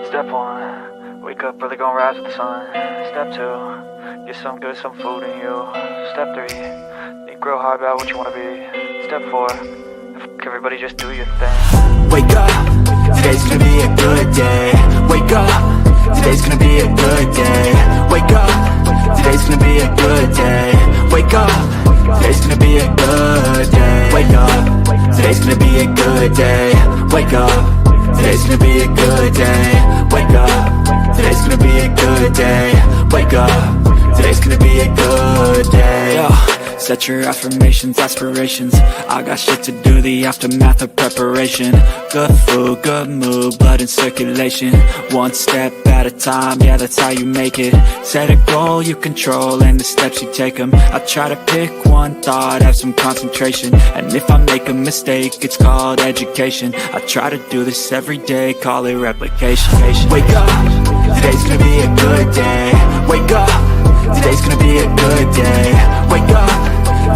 Step 1, wake up early, gonna rise with the sun. Step 2, get some good, some food in you. Step 3, think real hard about what you wanna be. Step 4, everybody just do your thing. Wake up, today's gonna be a good day. Wake up, today's gonna be a good day. Wake up, today's gonna be a good day. Wake up, today's gonna be a good day. Wake up, today's gonna be a good day. Wake up, today's gonna be a good day. Wake up, today's gonna be a good day. Wake up, today's gonna be a good day. Yo, set your affirmations, aspirations. I got shit to do, the aftermath of preparation. Good food, good mood, blood in circulation. One step at a time, yeah, that's how you make it. Set a goal you control and the steps you take them. I try to pick one thought, have some concentration. And if I make a mistake, it's called education. I try to do this every day, call it replication. Wake up, today's gonna be a good day. Wake up, today's gonna be a good day. Wake up,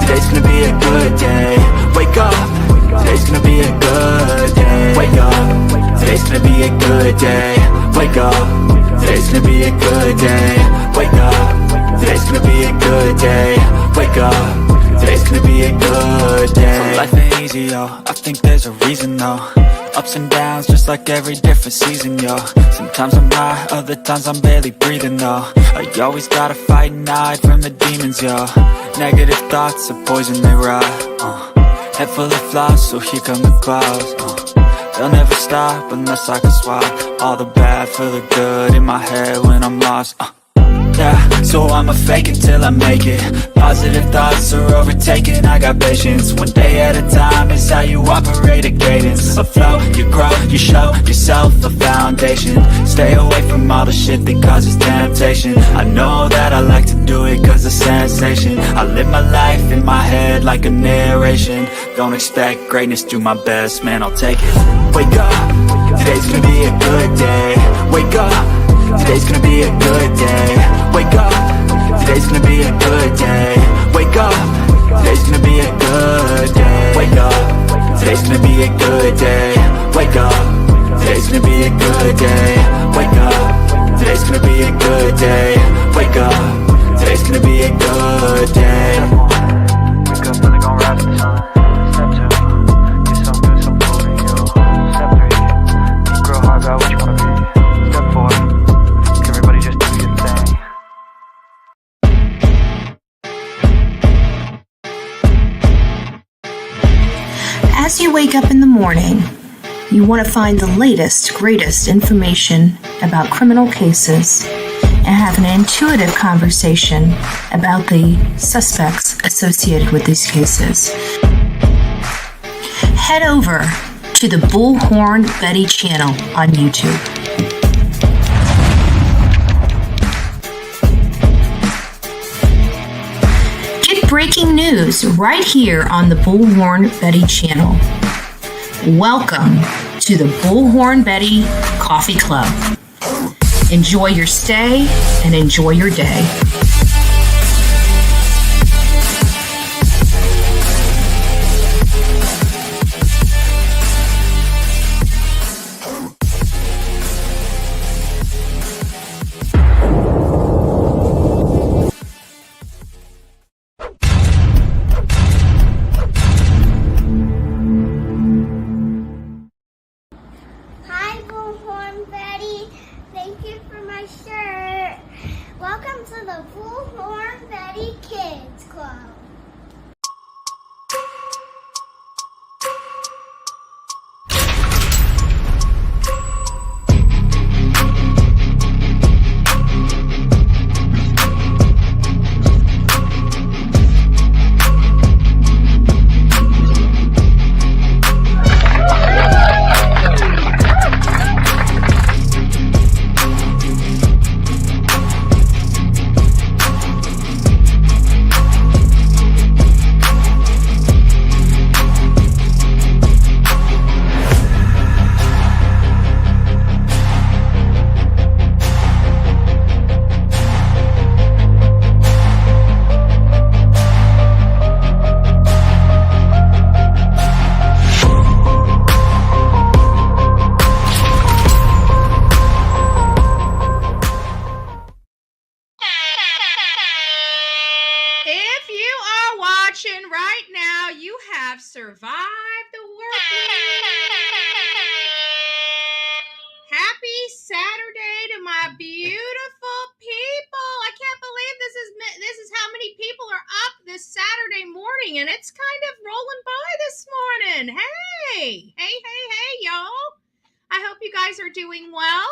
today's gonna be a good day. Wake up, today's gonna be a good day. Wake up, today's gonna be a good day. Wake up, today's gonna be a good day. Wake up, today's gonna be a good day. Wake up, today's gonna be a good day. So life ain't easy, yo, I think there's a reason though. Ups and downs, just like every different season, yo. Sometimes I'm high, other times I'm barely breathing, though. I always gotta fight and hide from the demons, yo. Negative thoughts are poison, they rot. Head full of flaws, so here come the clouds. They'll never stop unless I can swap all the bad for the good in my head when I'm lost. Yeah, so I'ma fake it till I make it. Positive thoughts are overtaken, I got patience. One day at a time is how you operate a cadence. A flow, you grow, you show yourself a foundation. Stay away from all the shit that causes temptation. I know that I like to do it cause it's sensation. I live my life in my head like a narration. Don't expect greatness, do my best, man, I'll take it. Wake up, today's gonna be a good day. Wake up, today's gonna be a good day. Wake up, today's gonna be a good day. Wake up, today's gonna be a good day. Wake up, today's gonna be a good day. Wake up, today's gonna be a good day. Wake up, today's gonna be a good day. Wake up, today's gonna be a good day. Wake up early, gonna rise with the sun. Step 2, get some good, some food in you. Step 3, think real hard about what you wanna be. Step 4, everybody just do your thing. As you wake up in the morning, you want to find the latest, greatest information about criminal cases and have an intuitive conversation about the suspects associated with these cases. Head over to the Bullhorn Betty channel on YouTube. Get breaking news right here on the Bullhorn Betty channel. Welcome to the Bullhorn Betty Coffee Club. Enjoy your stay and enjoy your day. survive the work week. Happy Saturday to my beautiful people. I can't believe this is how many people are up this Saturday morning, and it's kind of rolling by this morning. Hey, y'all. I hope you guys are doing well.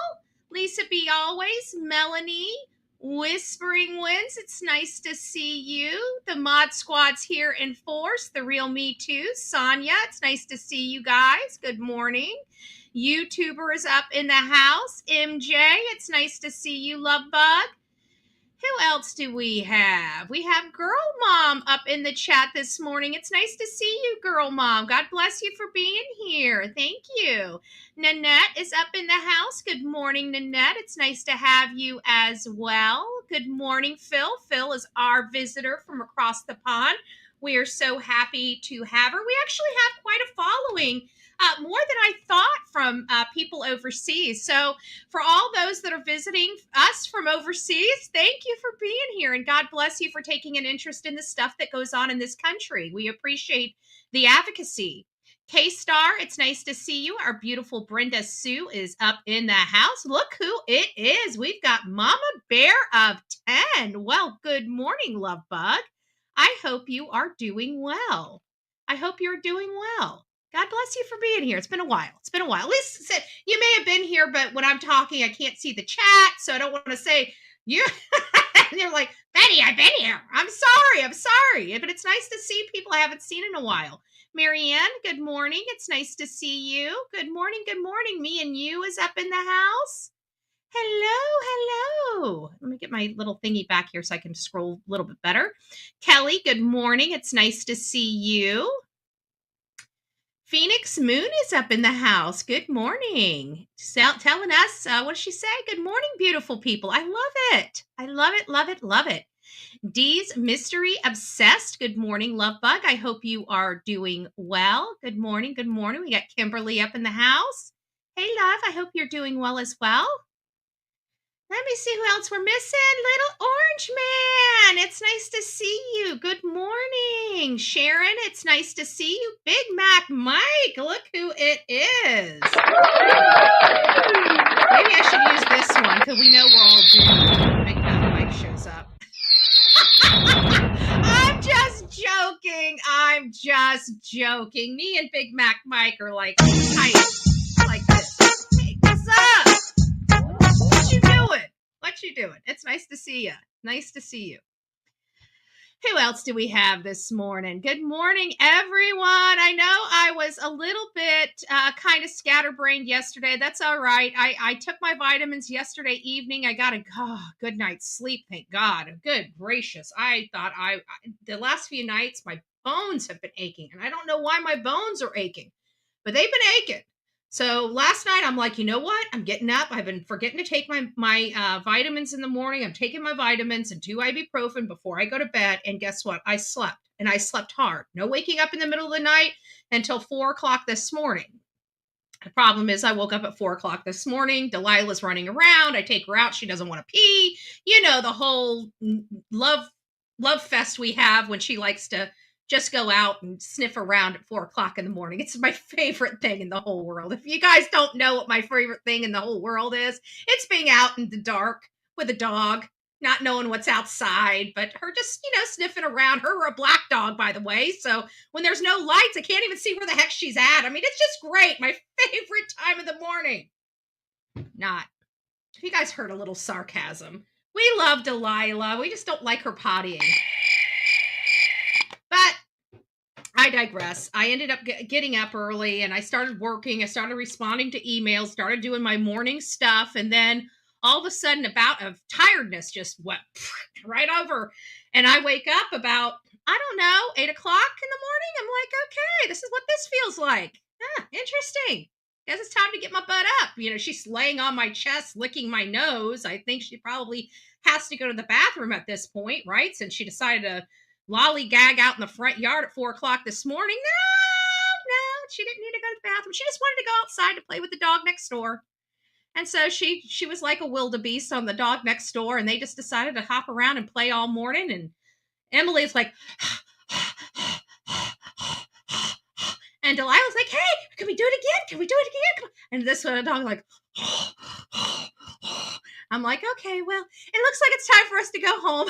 Lisa B. Always, Melanie, Whispering Winds, it's nice to see you. The Mod Squad's here in force. The Real Me Too. Sonia, it's nice to see you guys. Good morning. YouTuber is up in the house. MJ, it's nice to see you, Love Bug. Who else do we have? We have Girl Mom up in the chat this morning. It's nice to see you, Girl Mom. God bless you for being here. Thank you. Nanette is up in the house. Good morning, Nanette. It's nice to have you as well. Good morning, Phil. Phil is our visitor from across the pond. We are so happy to have her. We actually have quite a following. More than I thought from people overseas. So for all those that are visiting us from overseas, thank you for being here. And God bless you for taking an interest in the stuff that goes on in this country. We appreciate the advocacy. K-Star, it's nice to see you. Our beautiful Brenda Sue is up in the house. Look who it is. We've got Mama Bear of 10. Well, good morning, Love Bug. I hope you are doing well. I hope you're doing well. God bless you for being here. It's been a while. At least you may have been here, but when I'm talking, I can't see the chat, so I don't want to say you. And you're like, Betty, I've been here. I'm sorry. But it's nice to see people I haven't seen in a while. Marianne, good morning. It's nice to see you. Good morning. Me and you is up in the house. Hello. Let me get my little thingy back here so I can scroll a little bit better. Kelly, good morning. It's nice to see you. Phoenix Moon is up in the house. Good morning. Telling us, what does she say? Good morning, beautiful people. I love it. Dee's Mystery Obsessed. Good morning, Love Bug. I hope you are doing well. Good morning. We got Kimberly up in the house. Hey, love. I hope you're doing well as well. Let me see who else we're missing. Little Orange Man. It's nice to see you. Good morning. Sharon, it's nice to see you. Big Mac Mike. Look who it is. Maybe I should use this one because we know we're all doomed. Big Mac Mike shows up. I'm just joking. Me and Big Mac Mike are like tight like this. Hey, what's up? What you doing? It's nice to see you. Who else do we have this morning? Good morning, everyone. I know I was a little bit kind of scatterbrained yesterday. That's all right. I took my vitamins yesterday evening. I got a good night's sleep, thank God. Good gracious. I thought the last few nights, my bones have been aching. And I don't know why my bones are aching, but they've been aching. So last night, I'm like, you know what? I'm getting up. I've been forgetting to take my vitamins in the morning. I'm taking my vitamins and 2 ibuprofen before I go to bed. And guess what? I slept, and I slept hard. No waking up in the middle of the night until 4 o'clock this morning. The problem is I woke up at 4 o'clock this morning. Delilah's running around. I take her out. She doesn't want to pee. You know, the whole love fest we have when she likes to just go out and sniff around at 4 o'clock in the morning. It's my favorite thing in the whole world. If you guys don't know what my favorite thing in the whole world is, it's being out in the dark with a dog, not knowing what's outside, but her just, sniffing around. Her a black dog, by the way. So when there's no lights, I can't even see where the heck she's at. I mean, it's just great. My favorite time of the morning. Not. If you guys heard a little sarcasm. We love Delilah. We just don't like her pottying. But I digress. I ended up getting up early and I started working. I started responding to emails, started doing my morning stuff. And then all of a sudden, a bout of tiredness just went right over. And I wake up about, 8 o'clock in the morning. I'm like, okay, this is what this feels like. Interesting. Guess it's time to get my butt up. She's laying on my chest, licking my nose. I think she probably has to go to the bathroom at this point, right? Since she decided to lollygag out in the front yard at 4 o'clock this morning. No, she didn't need to go to the bathroom. She just wanted to go outside to play with the dog next door. And so she was like a wildebeest on the dog next door, and they just decided to hop around and play all morning. And Emily's like, And Delilah's like, hey, can we do it again? Can we do it again? Come on. And this one, dog like, I'm like, okay, well, it looks like it's time for us to go home.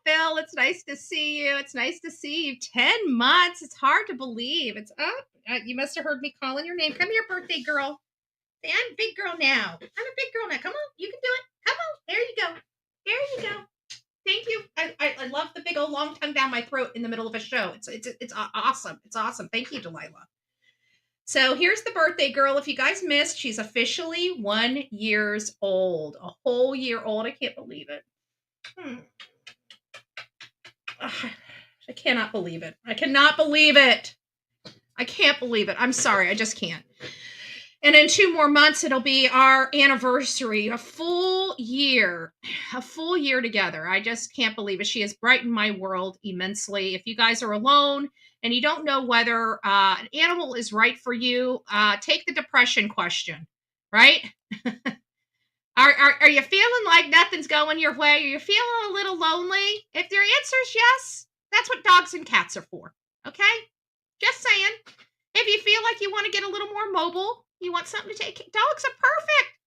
Phil, it's nice to see you. It's nice to see you. 10 months. It's hard to believe. It's up. You must have heard me calling your name. Come here, birthday girl. Say, I'm a big girl now. I'm a big girl now. Come on. You can do it. Come on. There you go. There you go. Thank you. I love the big old long tongue down my throat in the middle of a show. It's awesome. It's awesome. Thank you, Delilah. So here's the birthday girl. If you guys missed, she's officially 1 year old. A whole year old. I can't believe it. I cannot believe it. I cannot believe it. I can't believe it. I'm sorry. I just can't. And in 2 more months, it'll be our anniversary, a full year together. I just can't believe it. She has brightened my world immensely. If you guys are alone and you don't know whether an animal is right for you, take the depression question, right? Are you feeling like nothing's going your way? Are you feeling a little lonely? If your answer is yes, that's what dogs and cats are for, okay? Just saying. If you feel like you want to get a little more mobile, you want something to take, dogs are perfect.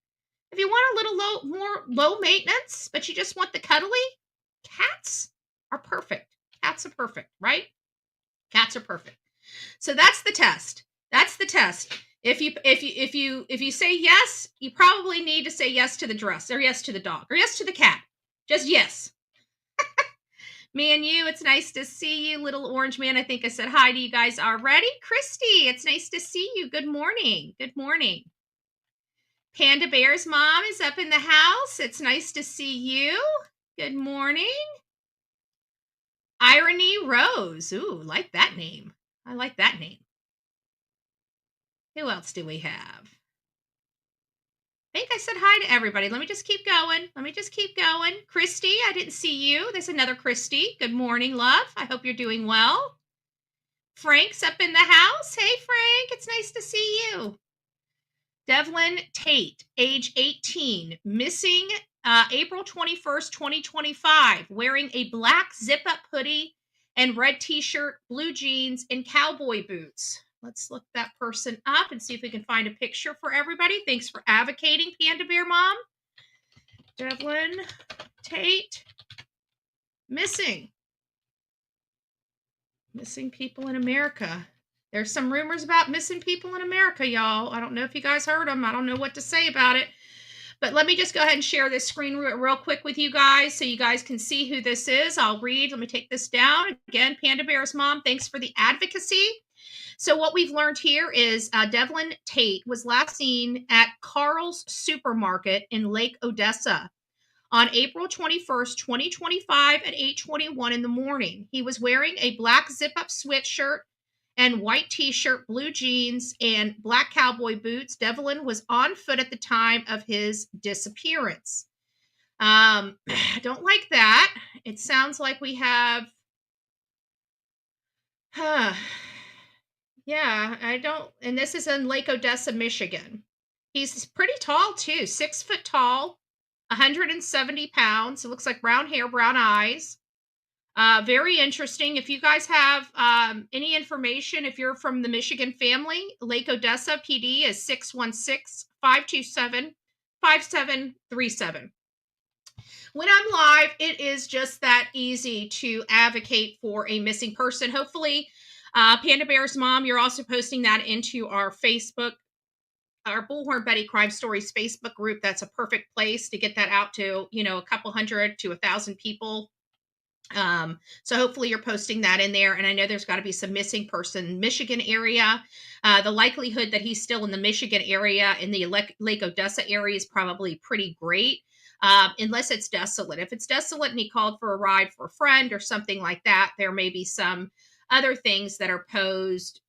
If you want a little more low maintenance, but you just want the cuddly, cats are perfect. Cats are perfect, right? Cats are perfect. So that's the test. That's the test. If you say yes, you probably need to say yes to the dress, or yes to the dog, or yes to the cat. Just yes. Me and you, it's nice to see you, little orange man. I think I said hi to you guys already. Christy, it's nice to see you. Good morning. Good morning. Panda Bear's mom is up in the house. It's nice to see you. Good morning. Irony Rose. Ooh, like that name. I like that name. Who else do we have? I think I said hi to everybody. Let me just keep going. Christy, I didn't see you. There's another Christy. Good morning, love. I hope you're doing well. Frank's up in the house. Hey, Frank. It's nice to see you. Devlin Tate, age 18, missing April 21st, 2025, wearing a black zip-up hoodie and red t-shirt, blue jeans, and cowboy boots. Let's look that person up and see if we can find a picture for everybody. Thanks for advocating, Panda Bear Mom. Devlin Tate, missing. Missing people in America. There's some rumors about missing people in America, y'all. I don't know if you guys heard them. I don't know what to say about it. But let me just go ahead and share this screen real quick with you guys so you guys can see who this is. I'll read. Let me take this down. Again, Panda Bear's mom, thanks for the advocacy. So what we've learned here is Devlin Tate was last seen at Carl's Supermarket in Lake Odessa on April 21st, 2025 at 8:21 in the morning. He was wearing a black zip-up sweatshirt and white t-shirt, blue jeans, and black cowboy boots. Devlin was on foot at the time of his disappearance. I don't like that. It sounds like we have... Yeah, I don't, and this is in Lake Odessa, Michigan. He's pretty tall too, 6 foot tall, 170 pounds. It looks like brown hair, brown eyes. Very interesting. If you guys have any information, if you're from the Michigan family, Lake Odessa PD is 616-527-5737. When I'm live, it is just that easy to advocate for a missing person. Hopefully, Panda Bear's mom, you're also posting that into our Facebook, our Bullhorn Betty Crime Stories Facebook group. That's a perfect place to get that out to, a couple hundred to 1,000 people. So hopefully you're posting that in there. And I know there's got to be some missing person Michigan area. The likelihood that he's still in the Michigan area, in the Lake Odessa area, is probably pretty great. Unless it's desolate. If it's desolate and he called for a ride for a friend or something like that, there may be some other things that are posed,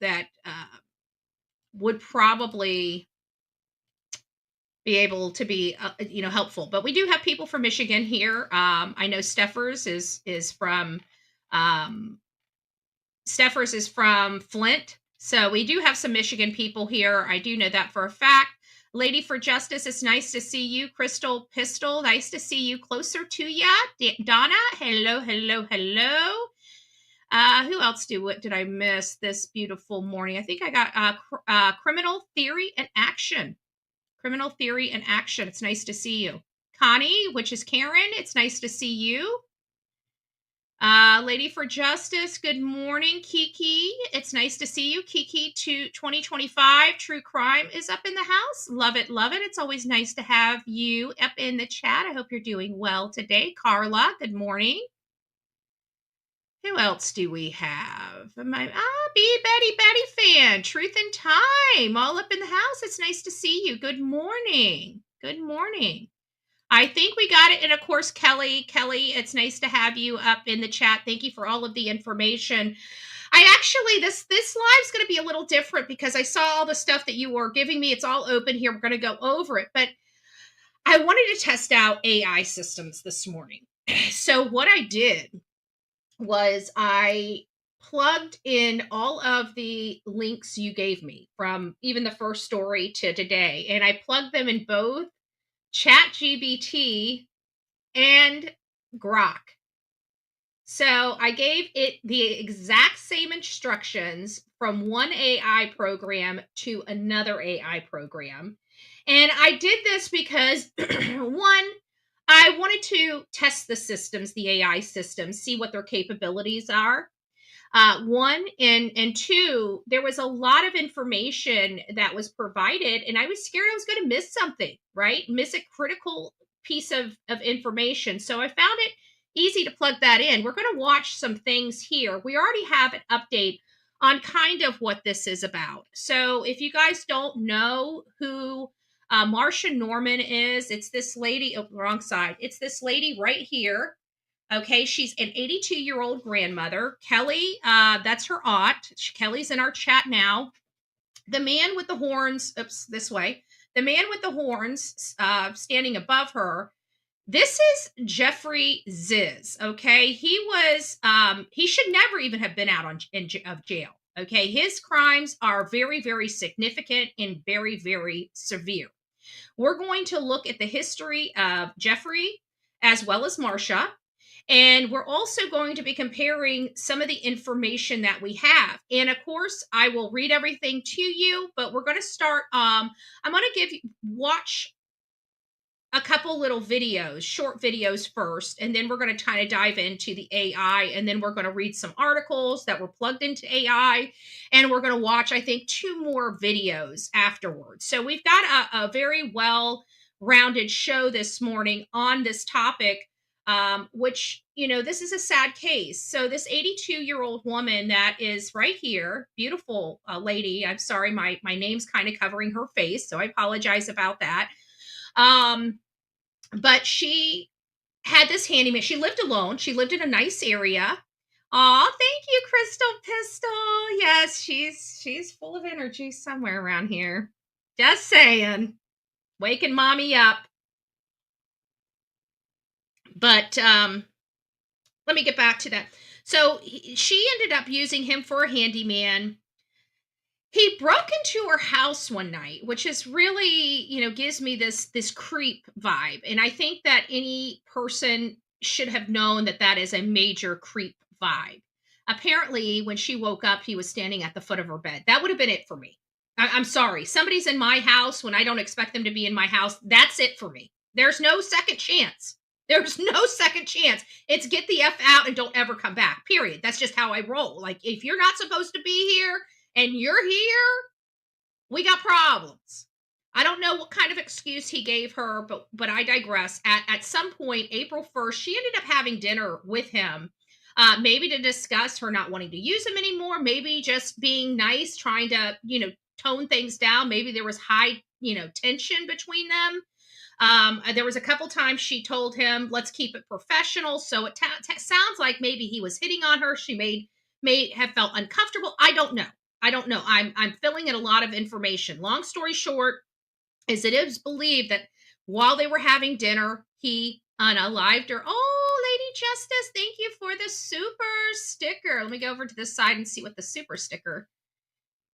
that would probably be able to be, helpful. But we do have people from Michigan here. I know Steffers is from Flint. So we do have some Michigan people here. I do know that for a fact. Lady for Justice, it's nice to see you. Crystal Pistol, nice to see you. Closer to ya. Donna, hello. Who else did I miss this beautiful morning? I think I got criminal theory and action. Criminal theory and action. It's nice to see you. Connie, which is Karen, it's nice to see you. Lady for Justice, good morning. Kiki, it's nice to see you. Kiki to 2025 True Crime is up in the house. Love it, love it. It's always nice to have you up in the chat. I hope you're doing well today. Carla, good morning. Who else do we have? Betty fan, Truth and Time, all up in the house. It's nice to see you. Good morning. Good morning. I think we got it. And of course, Kelly, it's nice to have you up in the chat. Thank you for all of the information. I actually, this live's going to be a little different because I saw all the stuff that you were giving me. It's all open here. We're going to go over it, but I wanted to test out AI systems this morning. So what I did was I plugged in all of the links you gave me from even the first story to today, and I plugged them in both ChatGPT and Grok. So I gave it the exact same instructions from one AI program to another AI program. And I did this because one, I wanted to test the systems, the AI systems, see what their capabilities are. One, and two, there was a lot of information that was provided, and I was scared I was going to miss something, right? Miss a critical piece of information. So I found it easy to plug that in. We're going to watch some things here. We already have an update on kind of what this is about. So if you guys don't know who Marsha Norman is, it's this lady, wrong side. It's this lady right here. Okay, she's an 82-year-old grandmother. Kelly, that's her aunt. Kelly's in our chat now. The man with the horns, this way. The man with the horns standing above her. This is Jeffrey Zizz, okay? He was, he should never even have been out of jail, okay? His crimes are very, very significant and very, very severe. We're going to look at the history of Jeffrey as well as Marsha. And we're also going to be comparing some of the information that we have. And of course, I will read everything to you, but we're going to start, I'm going to watch a couple little videos, short videos first, and then we're going to kind of dive into the AI, and then we're going to read some articles that were plugged into AI, and we're going to watch, I think, 2 more videos afterwards. So we've got a very well-rounded show this morning on this topic, which, you know, this is a sad case. So this 82-year-old woman that is right here, beautiful lady, I'm sorry, my name's kind of covering her face, so I apologize about that. But she had this handyman. She lived alone. She lived in a nice area. Aw, thank you, Crystal Pistol. Yes, she's full of energy somewhere around here. Just saying. Waking mommy up. But let me get back to that. So she ended up using him for a handyman. He broke into her house one night, which is really, you know, gives me this creep vibe. And I think that any person should have known that that is a major creep vibe. Apparently, when she woke up, he was standing at the foot of her bed. That would have been it for me. I'm sorry. Somebody's in my house when I don't expect them to be in my house. That's it for me. There's no second chance. There's no second chance. It's get the F out and don't ever come back, period. That's just how I roll. Like, if you're not supposed to be here, and you're here, we got problems. I don't know what kind of excuse he gave her, but I digress. At some point, April 1st, she ended up having dinner with him, maybe to discuss her not wanting to use him anymore, maybe just being nice, trying to, you know, tone things down. Maybe there was high, you know, tension between them. There was a couple times she told him, let's keep it professional. So it sounds like maybe he was hitting on her. She may have felt uncomfortable. I don't know. I'm filling in a lot of information. Long story short, is it is believed that while they were having dinner, he unalived her. Oh, Lady Justice, thank you for the super sticker. Let me go over to this side and see what the super sticker.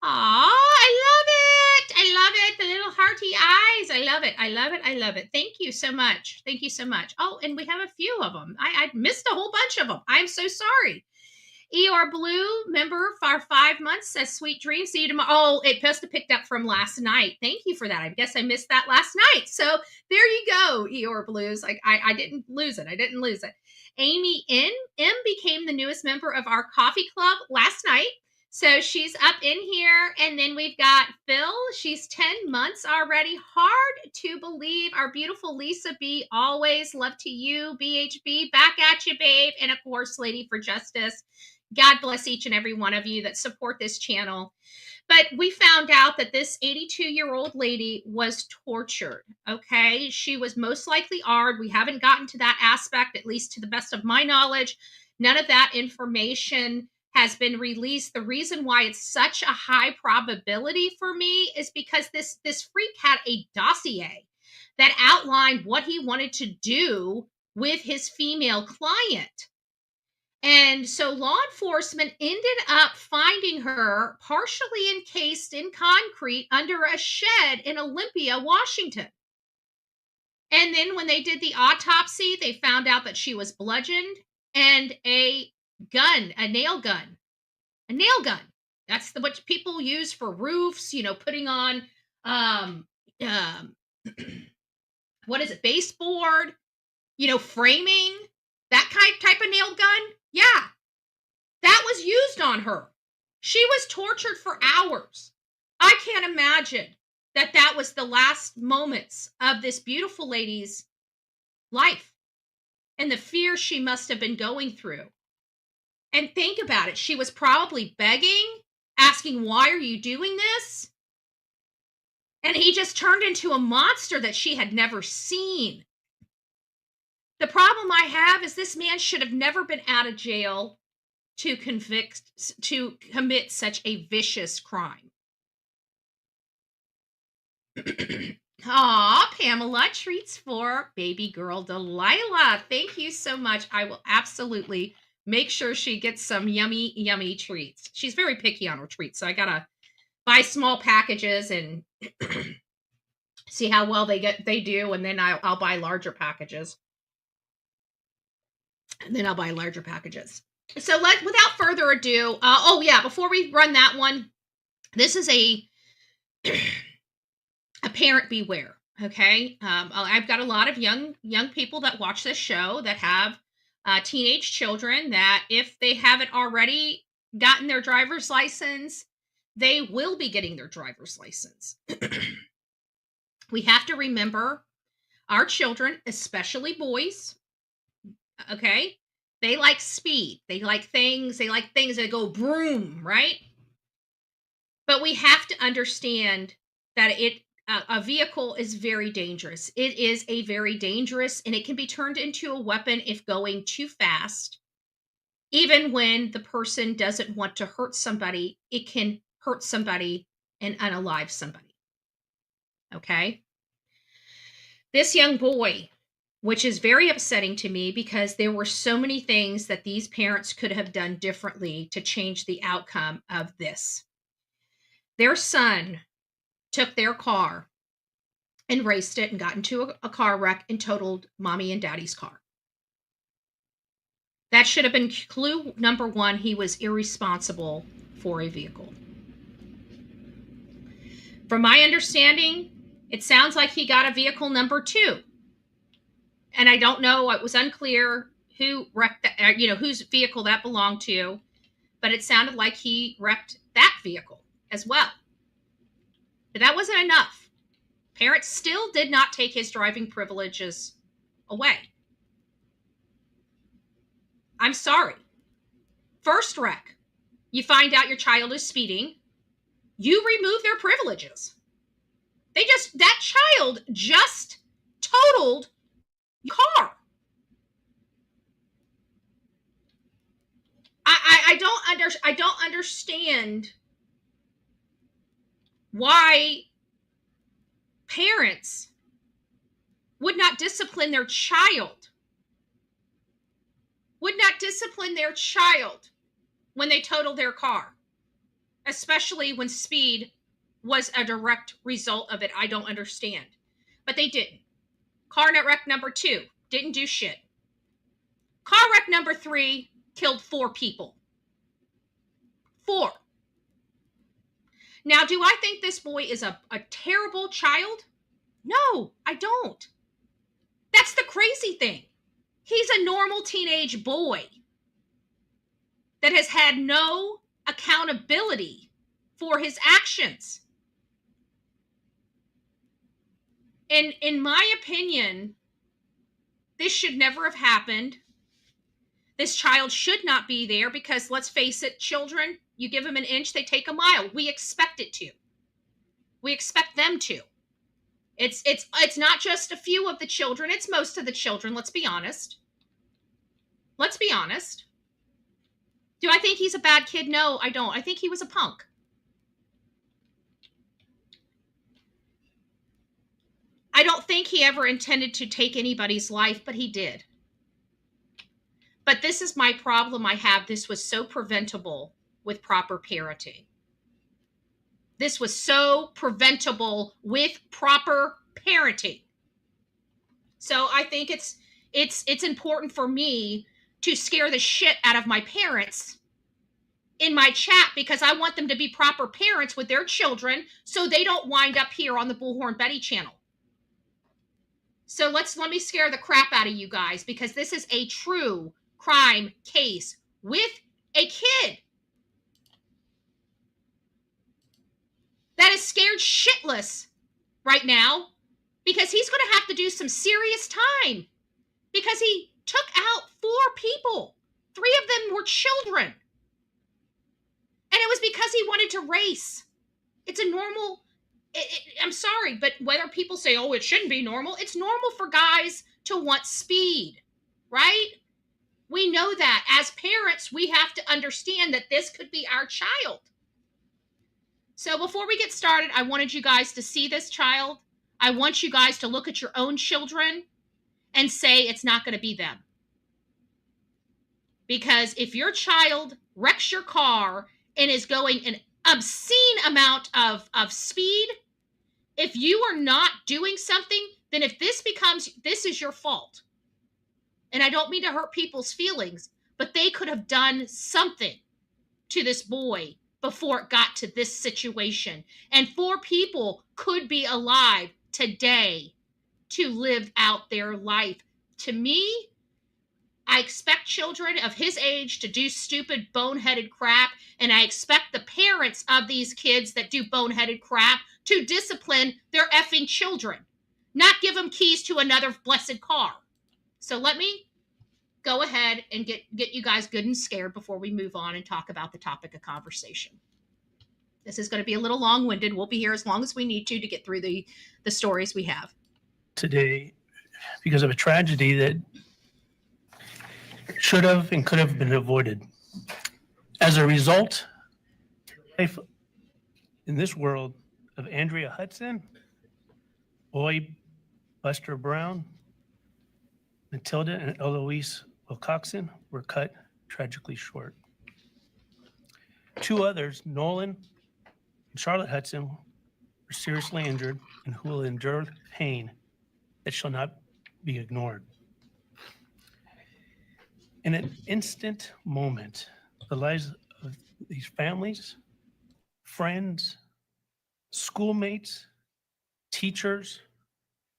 Aw, I love it. I love it. The little hearty eyes. I love it. I love it. I love it. Thank you so much. Thank you so much. Oh, and we have a few of them. I missed a whole bunch of them. I'm so sorry. Eeyore Blue, member for 5 months, says sweet dreams. See you tomorrow. Oh, it must have picked up from last night. Thank you for that. I guess I missed that last night. So there you go, Eeyore Blues. I didn't lose it. I didn't lose it. Amy M became the newest member of our coffee club last night. So she's up in here. And then we've got Phil. She's 10 months already. Hard to believe. Our beautiful Lisa B. Always love to you. BHB. Back at you, babe. And of course, Lady for Justice. God bless each and every one of you that support this channel. But we found out that this 82-year-old lady was tortured, okay? She was most likely AR'd. We haven't gotten to that aspect, at least to the best of my knowledge. None of that information has been released. The reason why it's such a high probability for me is because this freak had a dossier that outlined what he wanted to do with his female client. And so law enforcement ended up finding her partially encased in concrete under a shed in Olympia, Washington. And then when they did the autopsy, they found out that she was bludgeoned and a nail gun. That's what people use for roofs, putting on, what is it, baseboard, framing, that type of nail gun. Yeah, that was used on her. She was tortured for hours. I can't imagine that was the last moments of this beautiful lady's life and the fear she must have been going through. And think about it. She was probably begging, asking, why are you doing this? And he just turned into a monster that she had never seen. The problem I have is this man should have never been out of jail to commit such a vicious crime. Aw, Pamela, treats for baby girl Delilah. Thank you so much. I will absolutely make sure she gets some yummy, yummy treats. She's very picky on her treats, so I gotta buy small packages and see how well they do, and then I'll buy larger packages. So without further ado, before we run that one, this is a parent beware. Okay. I've got a lot of young people that watch this show that have teenage children that if they haven't already gotten their driver's license, they will be getting their driver's license. We have to remember our children, especially boys, okay? They like speed. They like things that go boom, right? But we have to understand that a vehicle is very dangerous. It is a very dangerous, and it can be turned into a weapon if going too fast. Even when the person doesn't want to hurt somebody, it can hurt somebody and unalive somebody. Okay? This young boy, which is very upsetting to me because there were so many things that these parents could have done differently to change the outcome of this. Their son took their car and raced it and got into a car wreck and totaled mommy and daddy's car. That should have been clue number one. He was irresponsible for a vehicle. From my understanding, it sounds like he got a vehicle number 2. And I don't know, it was unclear who wrecked that, whose vehicle that belonged to, but it sounded like he wrecked that vehicle as well. But that wasn't enough. Parents still did not take his driving privileges away. I'm sorry. First wreck, you find out your child is speeding, you remove their privileges. That child just totaled your car. I don't understand why parents would not discipline their child. When they total their car, especially when speed was a direct result of it. I don't understand, but they didn't. Car wreck number 2, didn't do shit. Car wreck number 3 killed 4 people. 4. Now, do I think this boy is a terrible child? No, I don't. That's the crazy thing. He's a normal teenage boy that has had no accountability for his actions. And in my opinion, this should never have happened. This child should not be there because, let's face it, children, you give them an inch, they take a mile. We expect it to. We expect them to. It's not just a few of the children, it's most of the children, let's be honest. Let's be honest. Do I think he's a bad kid? No, I don't. I think he was a punk. I don't think he ever intended to take anybody's life, but he did. But this is my problem I have. This was so preventable with proper parenting. This was so preventable with proper parenting. So I think it's important for me to scare the shit out of my parents in my chat because I want them to be proper parents with their children so they don't wind up here on the Bullhorn Betty channel. So let me scare the crap out of you guys because this is a true crime case with a kid that is scared shitless right now because he's going to have to do some serious time because he took out 4 people. 3 of them were children. And it was because he wanted to race. It's a normal, I'm sorry, but whether people say, oh, it shouldn't be normal, it's normal for guys to want speed, right? We know that. As parents, we have to understand that this could be our child. So before we get started, I wanted you guys to see this child. I want you guys to look at your own children and say it's not going to be them. Because if your child wrecks your car and is going an obscene amount of speed, if you are not doing something, then if this is your fault. And I don't mean to hurt people's feelings, but they could have done something to this boy before it got to this situation. And 4 people could be alive today to live out their life. To me, I expect children of his age to do stupid, boneheaded crap, and I expect the parents of these kids that do boneheaded crap to discipline their effing children, not give them keys to another blessed car. So let me go ahead and get you guys good and scared before we move on and talk about the topic of conversation. This is going to be a little long-winded. We'll be here as long as we need to get through the stories we have. Today, because of a tragedy that should have and could have been avoided. As a result, life in this world of Andrea Hudson, Boyd Buster Brown, Matilda and Eloise Wilcoxon were cut tragically short. 2 others, Nolan and Charlotte Hudson, were seriously injured and who will endure pain that shall not be ignored. In an instant moment, the lives of these families, friends, schoolmates, teachers,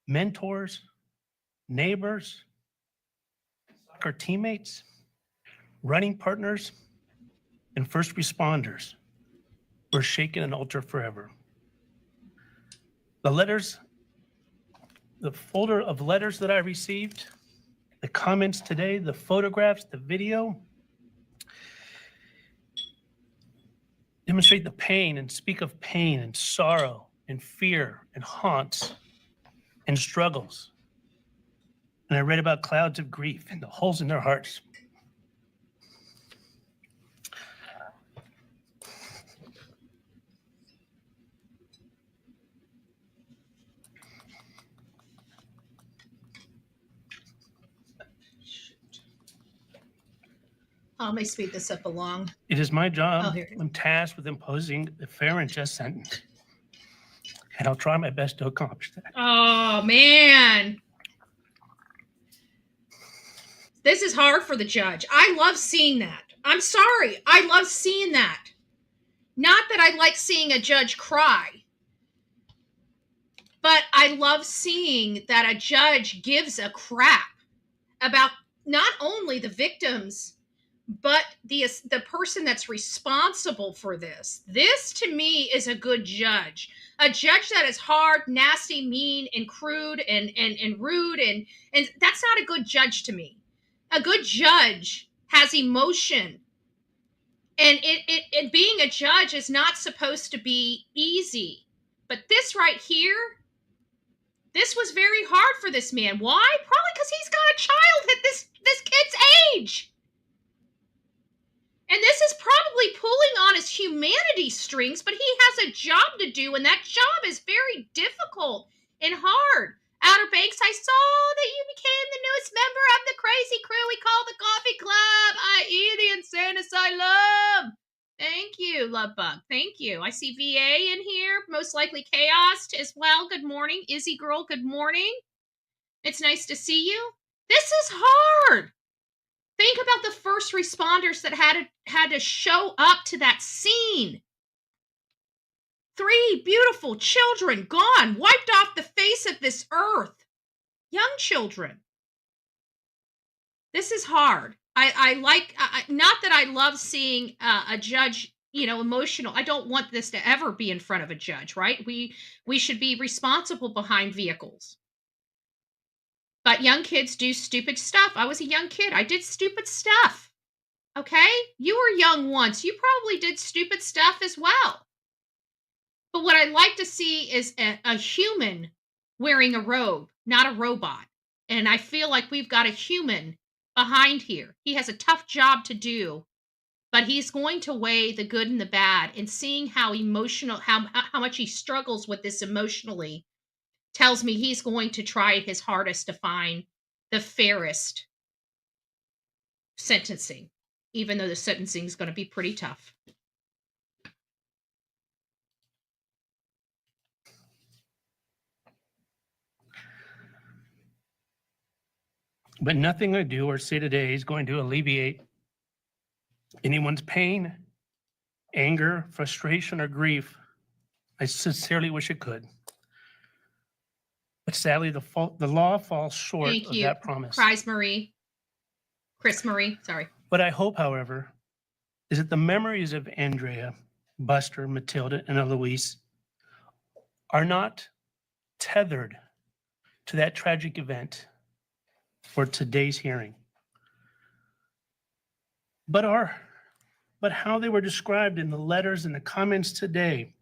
mentors, neighbors, soccer teammates, running partners, and first responders were shaken and altered forever. The folder of letters that I received, the comments today, the photographs, the video, demonstrate the pain and speak of pain and sorrow and fear and haunts and struggles. And I read about clouds of grief and the holes in their hearts. Let me speed this up along. It is my job. Oh, here it is. I'm tasked with imposing a fair and just sentence. And I'll try my best to accomplish that. Oh, man. This is hard for the judge. I love seeing that. I'm sorry. I love seeing that. Not that I like seeing a judge cry, but I love seeing that a judge gives a crap about not only the victims, but the person that's responsible for this. This to me is a good judge. A judge that is hard, nasty, mean, and crude and rude, and that's not a good judge to me. A good judge has emotion. And it being a judge is not supposed to be easy. But this right here, this was very hard for this man. Why? Probably because he's got a child at this kid's age. And this is probably pulling on his humanity strings, but he has a job to do, and that job is very difficult and hard. Outer Banks, I saw that you became the newest member of the crazy crew we call the Coffee Club, i.e. the Insane Asylum. Thank you, Lovebug. Thank you. I see VA in here, most likely Chaos as well. Good morning. Izzy Girl, good morning. It's nice to see you. This is hard. Think about the first responders that had to show up to that scene. 3 beautiful children gone, wiped off the face of this earth. Young children. This is hard. I like, not that I love seeing a judge, emotional. I don't want this to ever be in front of a judge, right? We should be responsible behind vehicles. But young kids do stupid stuff. I was a young kid. I did stupid stuff. Okay? You were young once. You probably did stupid stuff as well. But what I like to see is a human wearing a robe, not a robot. And I feel like we've got a human behind here. He has a tough job to do, but he's going to weigh the good and the bad. And seeing how emotional, how much he struggles with this emotionally, tells me he's going to try his hardest to find the fairest sentencing, even though the sentencing is going to be pretty tough. But nothing I do or say today is going to alleviate anyone's pain, anger, frustration, or grief. I sincerely wish it could. But sadly, the law falls short of that promise. Chris Marie, sorry. What I hope, however, is that the memories of Andrea, Buster, Matilda, and Eloise are not tethered to that tragic event for today's hearing, but how they were described in the letters and the comments today.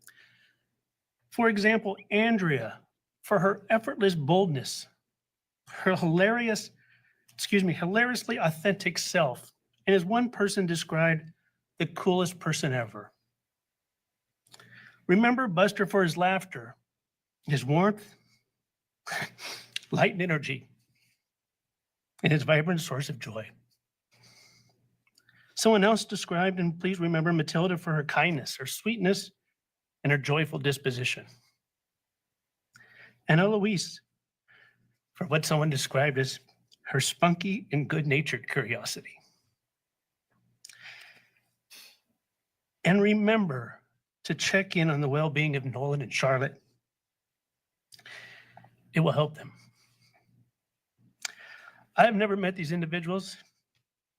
For example, Andrea, for her effortless boldness, her hilariously authentic self, and as one person described, the coolest person ever. Remember Buster for his laughter, his warmth, light and energy, and his vibrant source of joy. Someone else described, and please remember Matilda for her kindness, her sweetness, and her joyful disposition. And Eloise for what someone described as her spunky and good-natured curiosity. And remember to check in on the well-being of Nolan and Charlotte. It will help them. I have never met these individuals,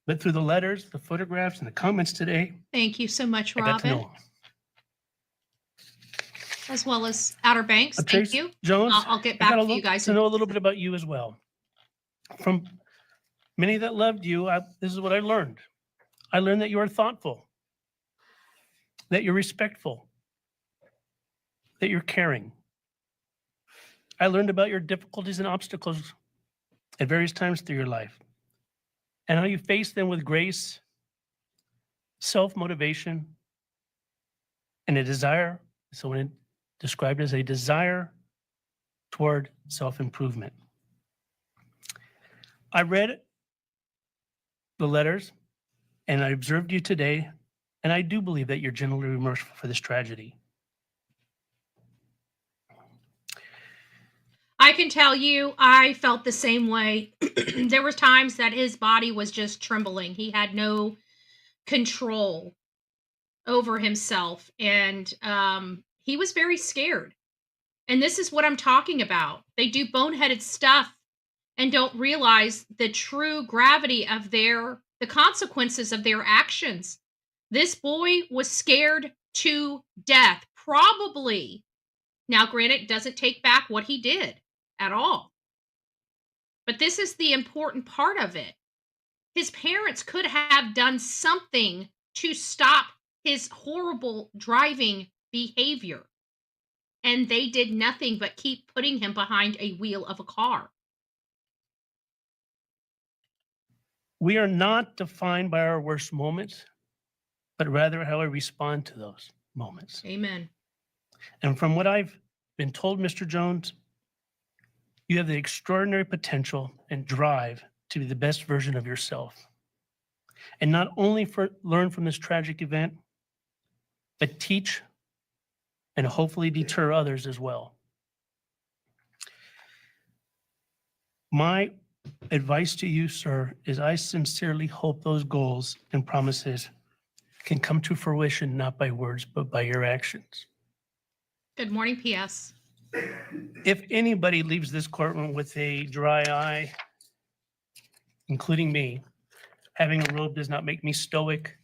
but through the letters, the photographs, and the comments today, thank you so much, I got to know Robin, them. as well as Outer Banks. Thank Trace you. Jones, I'll get back to you guys. to know a little bit about you as well. From many that loved you, this is what I learned. I learned that you are thoughtful, that you're respectful, that you're caring. I learned about your difficulties and obstacles at various times through your life, and how you face them with grace, self-motivation, and a desire, someone described as a desire toward self-improvement. I read the letters, and I observed you today, and I do believe that you're genuinely remorseful for this tragedy. I can tell you, I felt the same way. There were times that his body was just trembling. He had no control over himself, and he was very scared. And this is what I'm talking about. They do boneheaded stuff and don't realize the true gravity of the consequences of their actions. This boy was scared to death, probably. Now, granted, doesn't take back what he did at all. But this is the important part of it. His parents could have done something to stop his horrible driving behavior. And they did nothing but keep putting him behind a wheel of a car. We are not defined by our worst moments, but rather how we respond to those moments. Amen. And from what I've been told, Mr. Jones, you have the extraordinary potential and drive to be the best version of yourself. And not only learn from this tragic event, but teach and hopefully deter others as well. My advice to you, sir, is I sincerely hope those goals and promises can come to fruition, not by words, but by your actions. Good morning, P.S. If anybody leaves this courtroom with a dry eye, including me, having a robe does not make me stoic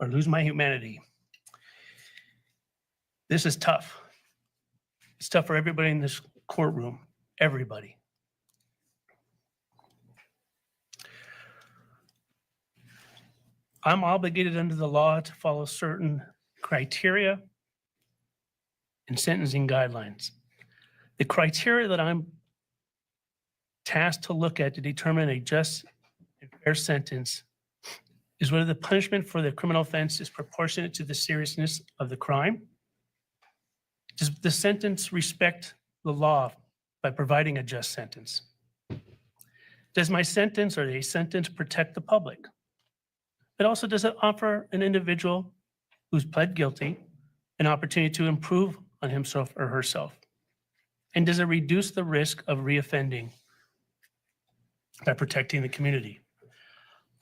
or lose my humanity. This is tough. It's tough for everybody in this courtroom, everybody. I'm obligated under the law to follow certain criteria and sentencing guidelines. The criteria that I'm tasked to look at to determine a just and fair sentence is whether the punishment for the criminal offense is proportionate to the seriousness of the crime. Does the sentence respect the law by providing a just sentence? Does my sentence or a sentence protect the public? But also, does it offer an individual who's pled guilty an opportunity to improve on himself or herself? And does it reduce the risk of reoffending by protecting the community?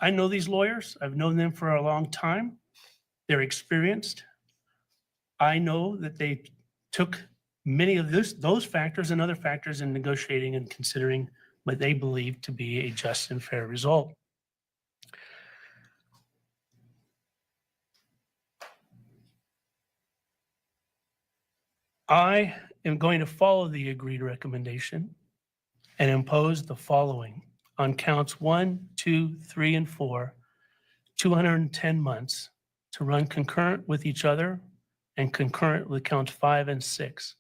I know these lawyers. I've known them for a long time. They're experienced. I know that they took many of those factors and other factors in negotiating and considering what they believe to be a just and fair result. I am going to follow the agreed recommendation and impose the following on counts 1, 2, 3, and 4, 210 months to run concurrent with each other and concurrent with counts 5 and 6.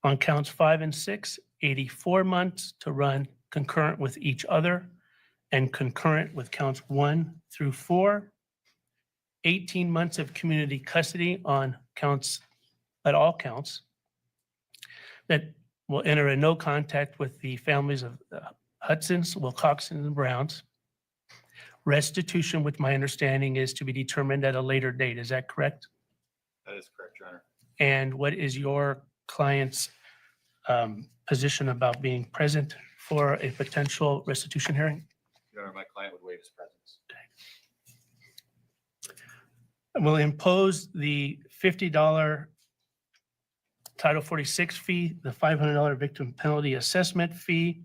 On counts 5 and 6, 84 months to run concurrent with each other and concurrent with counts 1 through 4, 18 months of community custody on counts, at all counts, that will enter in no contact with the families of the Hudsons, Wilcoxons, and Browns. Restitution, which my understanding is to be determined at a later date. Is that correct? That is correct, Your Honor. And what is your client's position about being present for a potential restitution hearing? Your Honor, my client would waive his presence. Will impose the $50 Title 46 fee, the $500 victim penalty assessment fee,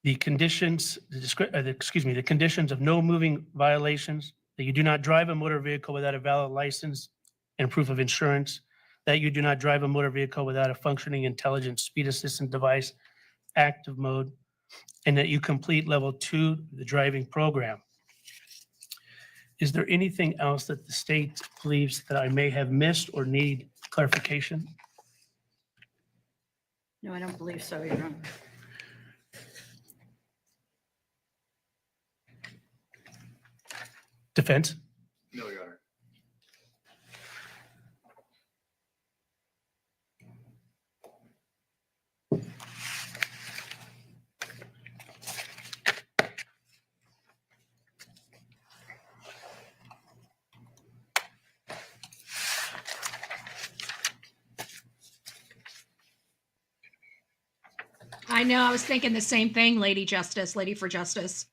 the conditions, the conditions of no moving violations, that you do not drive a motor vehicle without a valid license and proof of insurance, that you do not drive a motor vehicle without a functioning intelligent speed assistant device, active mode, and that you complete level 2, the driving program. Is there anything else that the state believes that I may have missed or need clarification? No, I don't believe so, Your Honor. Defense? No, Your Honor. I know. I was thinking the same thing, Lady for Justice.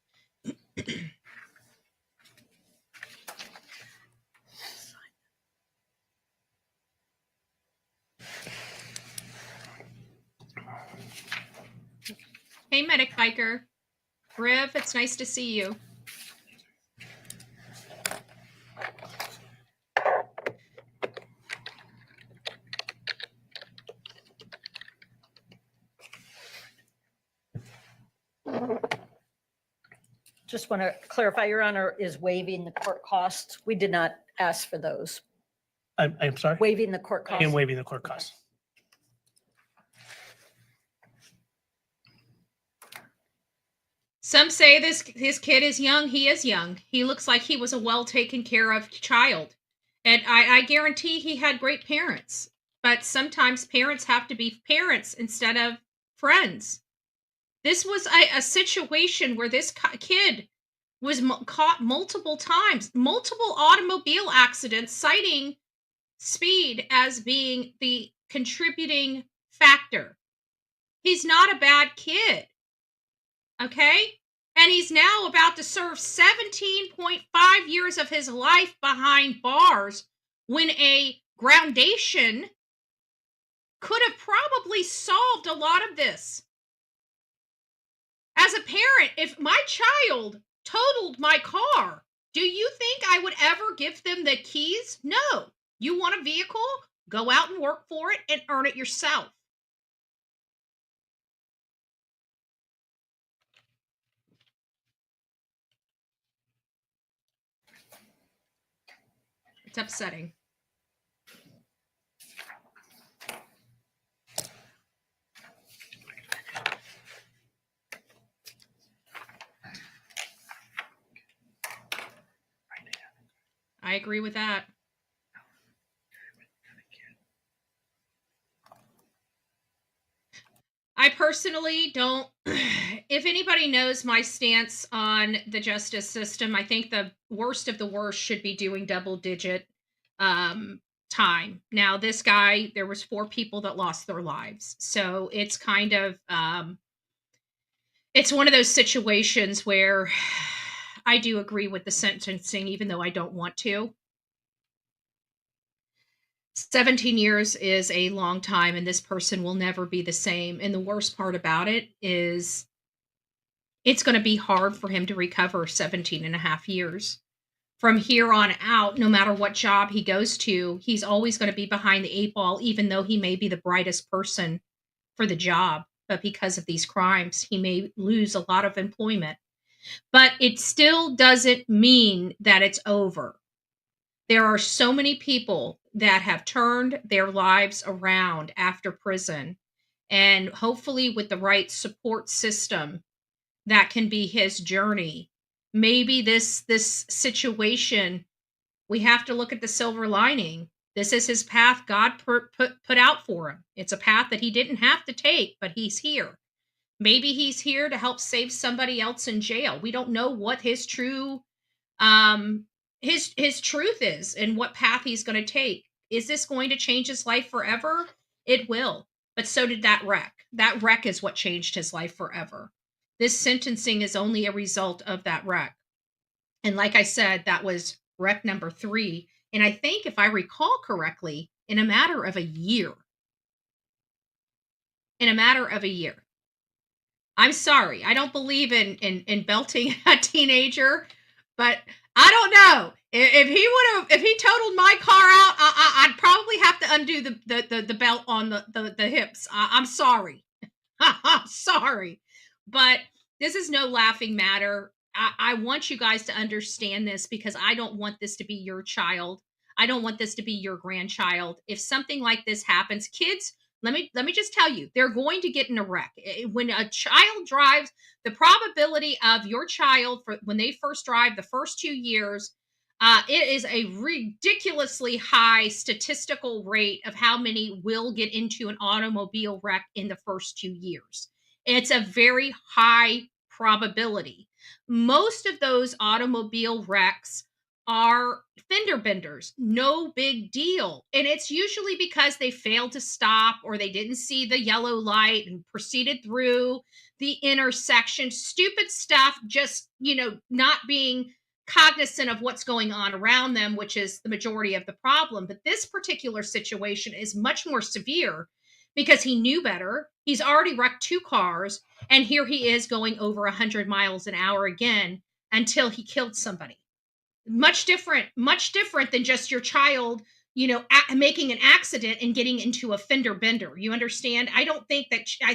Hey, Medic Biker. Riv, it's nice to see you. Just want to clarify, Your Honor, is waiving the court costs. We did not ask for those. I'm sorry? Waiving the court I costs. am waiving the court costs. Some say his kid is young. He is young. He looks like he was a well taken care of child. And I guarantee he had great parents. But sometimes parents have to be parents instead of friends. This was a situation where this kid was caught multiple times, multiple automobile accidents, citing speed as being the contributing factor. He's not a bad kid. Okay? And he's now about to serve 17.5 years of his life behind bars when a groundation could have probably solved a lot of this. As a parent, if my child totaled my car, do you think I would ever give them the keys? No. You want a vehicle? Go out and work for it and earn it yourself. It's upsetting. I agree with that. I personally don't, if anybody knows my stance on the justice system, I think the worst of the worst should be doing double digit time. Now, this guy, there was 4 people that lost their lives. So it's kind of, it's one of those situations where I do agree with the sentencing, even though I don't want to. 17 years is a long time, and this person will never be the same. And the worst part about it is it's going to be hard for him to recover 17 and a half years. From here on out, no matter what job he goes to, he's always going to be behind the 8 ball, even though he may be the brightest person for the job. But because of these crimes, he may lose a lot of employment. But it still doesn't mean that it's over. There are so many people that have turned their lives around after prison, and hopefully with the right support system, that can be his journey. Maybe this situation, we have to look at the silver lining. This is his path God put out for him. It's a path that he didn't have to take, but he's here. Maybe he's here to help save somebody else in jail. We don't know what his true his truth is and what path he's going to take. Is this going to change his life forever? It will. But so did that wreck. That wreck is what changed his life forever. This sentencing is only a result of that wreck. And like I said, that was wreck number 3. And I think, if I recall correctly, in a matter of a year. In a matter of a year. I'm sorry. I don't believe in belting a teenager, but I don't know. If he totaled my car out, I'd probably have to undo the belt on the hips. I'm sorry. I'm sorry. But this is no laughing matter. I want you guys to understand this, because I don't want this to be your child. I don't want this to be your grandchild. If something like this happens, kids, let me just tell you, they're going to get in a wreck. When a child drives, the probability of your child, when they first drive the first 2 years, it is a ridiculously high statistical rate of how many will get into an automobile wreck in the first 2 years. It's a very high probability. Most of those automobile wrecks are fender benders. No big deal. And it's usually because they failed to stop or they didn't see the yellow light and proceeded through the intersection. Stupid stuff, just, not being cognizant of what's going on around them, which is the majority of the problem. But this particular situation is much more severe because he knew better. He's already wrecked 2 cars, and here he is going over 100 miles an hour again until he killed somebody. Much different than just your child, making an accident and getting into a fender bender. You understand? I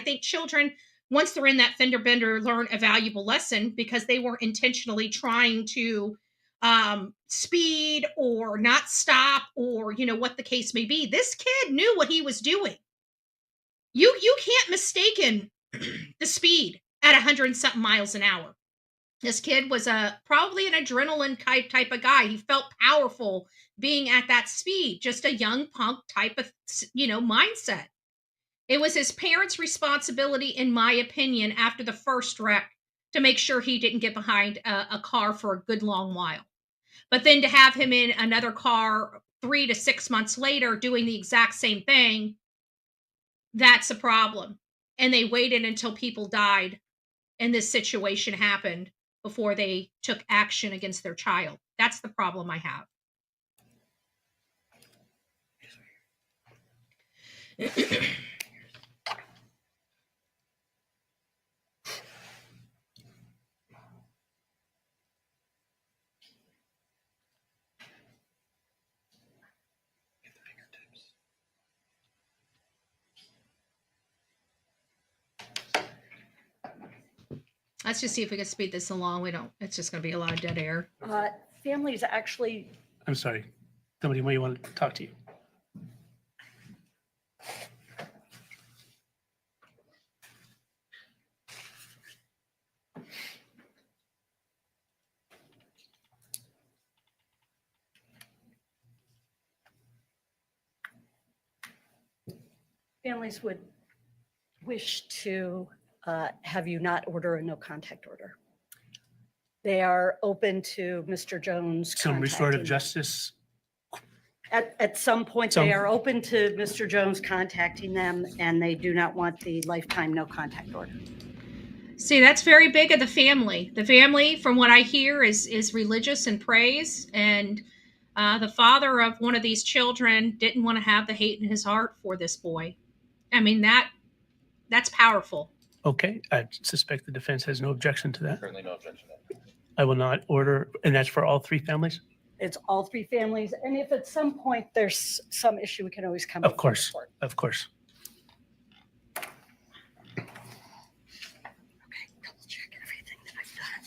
think children, once they're in that fender bender, learn a valuable lesson because they weren't intentionally trying to speed or not stop or, what the case may be. This kid knew what he was doing. You can't mistaken the speed at 100 and something miles an hour. This kid was probably an adrenaline type of guy. He felt powerful being at that speed, just a young punk type of, mindset. It was his parents' responsibility, in my opinion, after the first wreck, to make sure he didn't get behind a car for a good long while. But then to have him in another car 3 to 6 months later doing the exact same thing, that's a problem. And they waited until people died and this situation happened before they took action against their child. That's the problem I have. Let's just see if we can speed this along. It's just going to be a lot of dead air. Families actually. I'm sorry. Somebody may want to talk to you. Families would wish to have you not order a no contact order. They are open to Mr. Jones. Some restorative contacting them. justice. At some point, Some- they are open to Mr. Jones contacting them, and they do not want the lifetime no contact order. See, that's very big of the family. The family, from what I hear, is religious and prays. And the father of one of these children didn't want to have the hate in his heart for this boy. I mean, that's powerful. Okay, I suspect the defense has no objection to that. Certainly no objection to that. I will not order, and that's for all 3 families? It's all 3 families, and if at some point there's some issue, we can always come. Of before the course, court. of course. Okay, double check everything that I've done.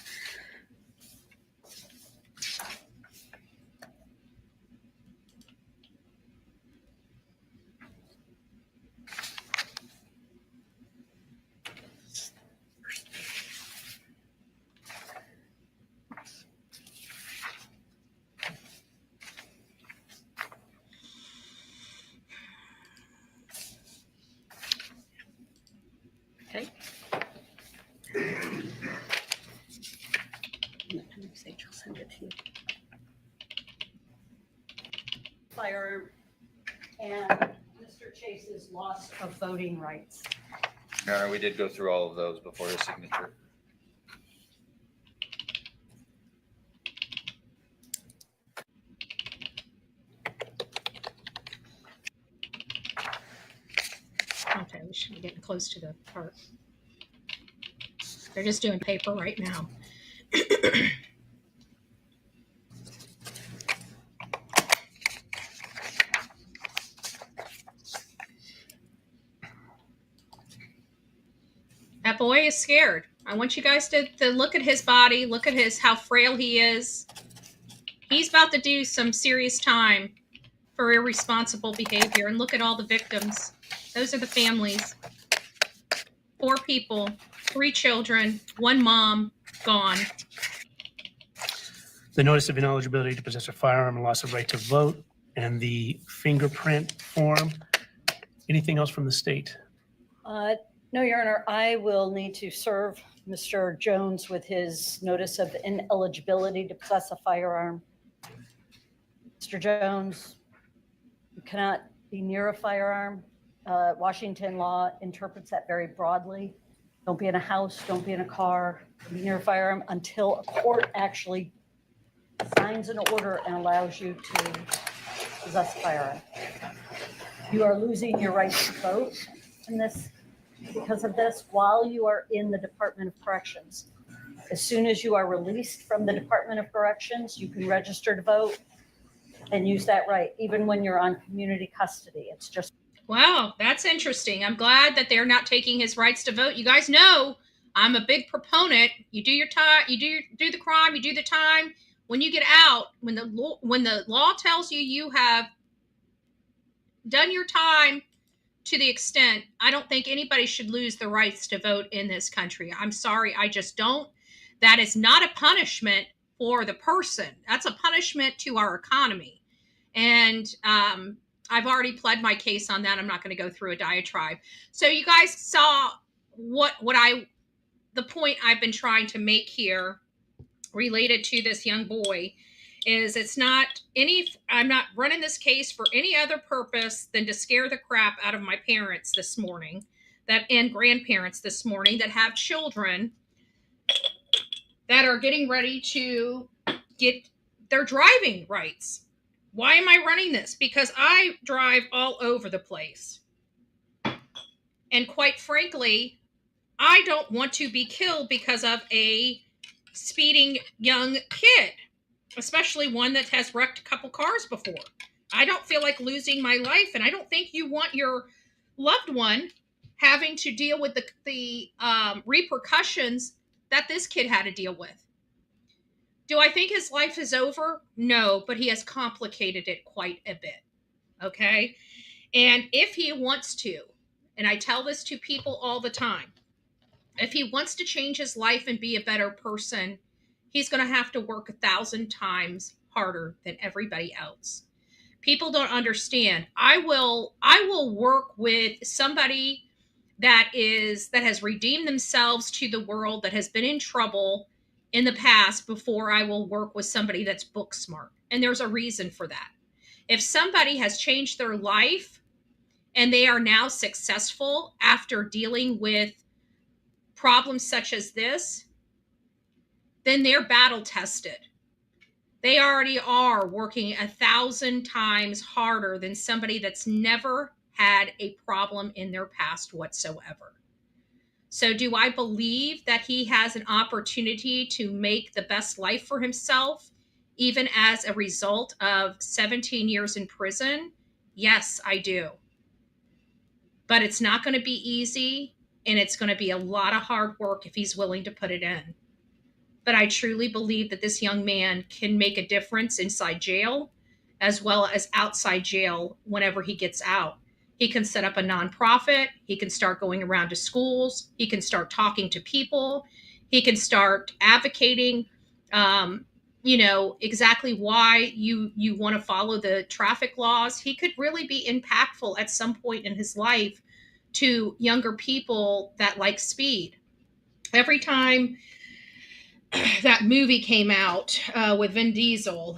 Okay. I'll send it to you. Firearm and Mr. Chase's loss of voting rights. Your Honor, we did go through all of those before his signature. Okay, we should be getting close to the part. They're just doing paper right now. That boy is scared. I want you guys to look at his body, look at how frail he is. He's about to do some serious time for irresponsible behavior. And look at all the victims. Those are the families. 4 people, 3 children, 1 mom, gone. The notice of ineligibility to possess a firearm and loss of right to vote, and the fingerprint form. Anything else from the state? No, Your Honor, I will need to serve Mr. Jones with his notice of ineligibility to possess a firearm Mr. Jones, you cannot be near a firearm. Washington law interprets that very broadly. Don't be in a house, don't be in a car, don't be near a firearm until a court actually signs an order and allows you to possess a firearm. You are losing your right to vote in this because of this while you are in the Department of Corrections. As soon as you are released from the Department of Corrections, you can register to vote and use that right, even when you're on community custody. It's just. Wow, that's interesting. I'm glad that they're not taking his rights to vote. You guys know I'm a big proponent. You do your time, you do the crime, you do the time. When you get out, when the law tells you you have done your time to the extent, I don't think anybody should lose the rights to vote in this country. I'm sorry, I just don't. That is not a punishment for the person. That's a punishment to our economy. And I've already pled my case on that. I'm not going to go through a diatribe. So you guys saw the point I've been trying to make here related to this young boy is I'm not running this case for any other purpose than to scare the crap out of my parents this morning and grandparents this morning that have children that are getting ready to get their driving rights. Why am I running this? Because I drive all over the place. And quite frankly, I don't want to be killed because of a speeding young kid, especially one that has wrecked a couple cars before. I don't feel like losing my life, and I don't think you want your loved one having to deal with the repercussions that this kid had to deal with. Do I think his life is over? No, but he has complicated it quite a bit. Okay? And if he wants to, and I tell this to people all the time, if he wants to change his life and be a better person, he's going to have to work 1,000 times harder than everybody else. People don't understand. I will work with somebody that has redeemed themselves to the world, that has been in trouble in the past, before I will work with somebody that's book smart. And there's a reason for that. If somebody has changed their life and they are now successful after dealing with problems such as this, then they're battle tested. They already are working 1,000 times harder than somebody that's never had a problem in their past whatsoever. So do I believe that he has an opportunity to make the best life for himself, even as a result of 17 years in prison? Yes, I do. But it's not going to be easy, and it's going to be a lot of hard work if he's willing to put it in. But I truly believe that this young man can make a difference inside jail as well as outside jail whenever he gets out. He can set up a nonprofit. He can start going around to schools. He can start talking to people. He can start advocating, exactly why you want to follow the traffic laws. He could really be impactful at some point in his life to younger people that like speed. Every time that movie came out with Vin Diesel,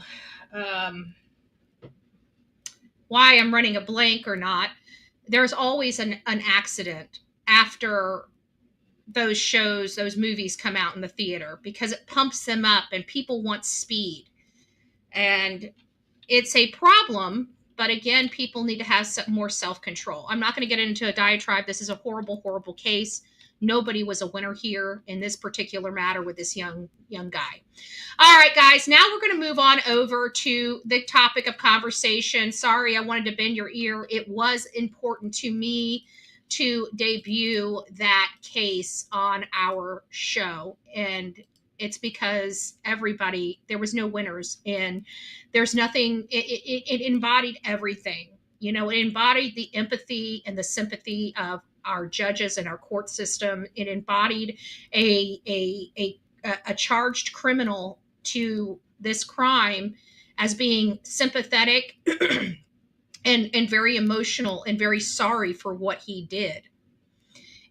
why I'm running a blank or not, there's always an accident after those movies come out in the theater, because it pumps them up and people want speed. And it's a problem, but again, people need to have some more self-control. I'm not going to get into a diatribe. This is a horrible, horrible case. Nobody was a winner here in this particular matter with this young guy. All right, guys, now we're going to move on over to the topic of conversation. Sorry, I wanted to bend your ear. It was important to me to debut that case on our show. And it's because there was no winners, and there's nothing, it embodied everything. It embodied the empathy and the sympathy of our judges and our court system. It embodied a charged criminal to this crime as being sympathetic and very emotional and very sorry for what he did.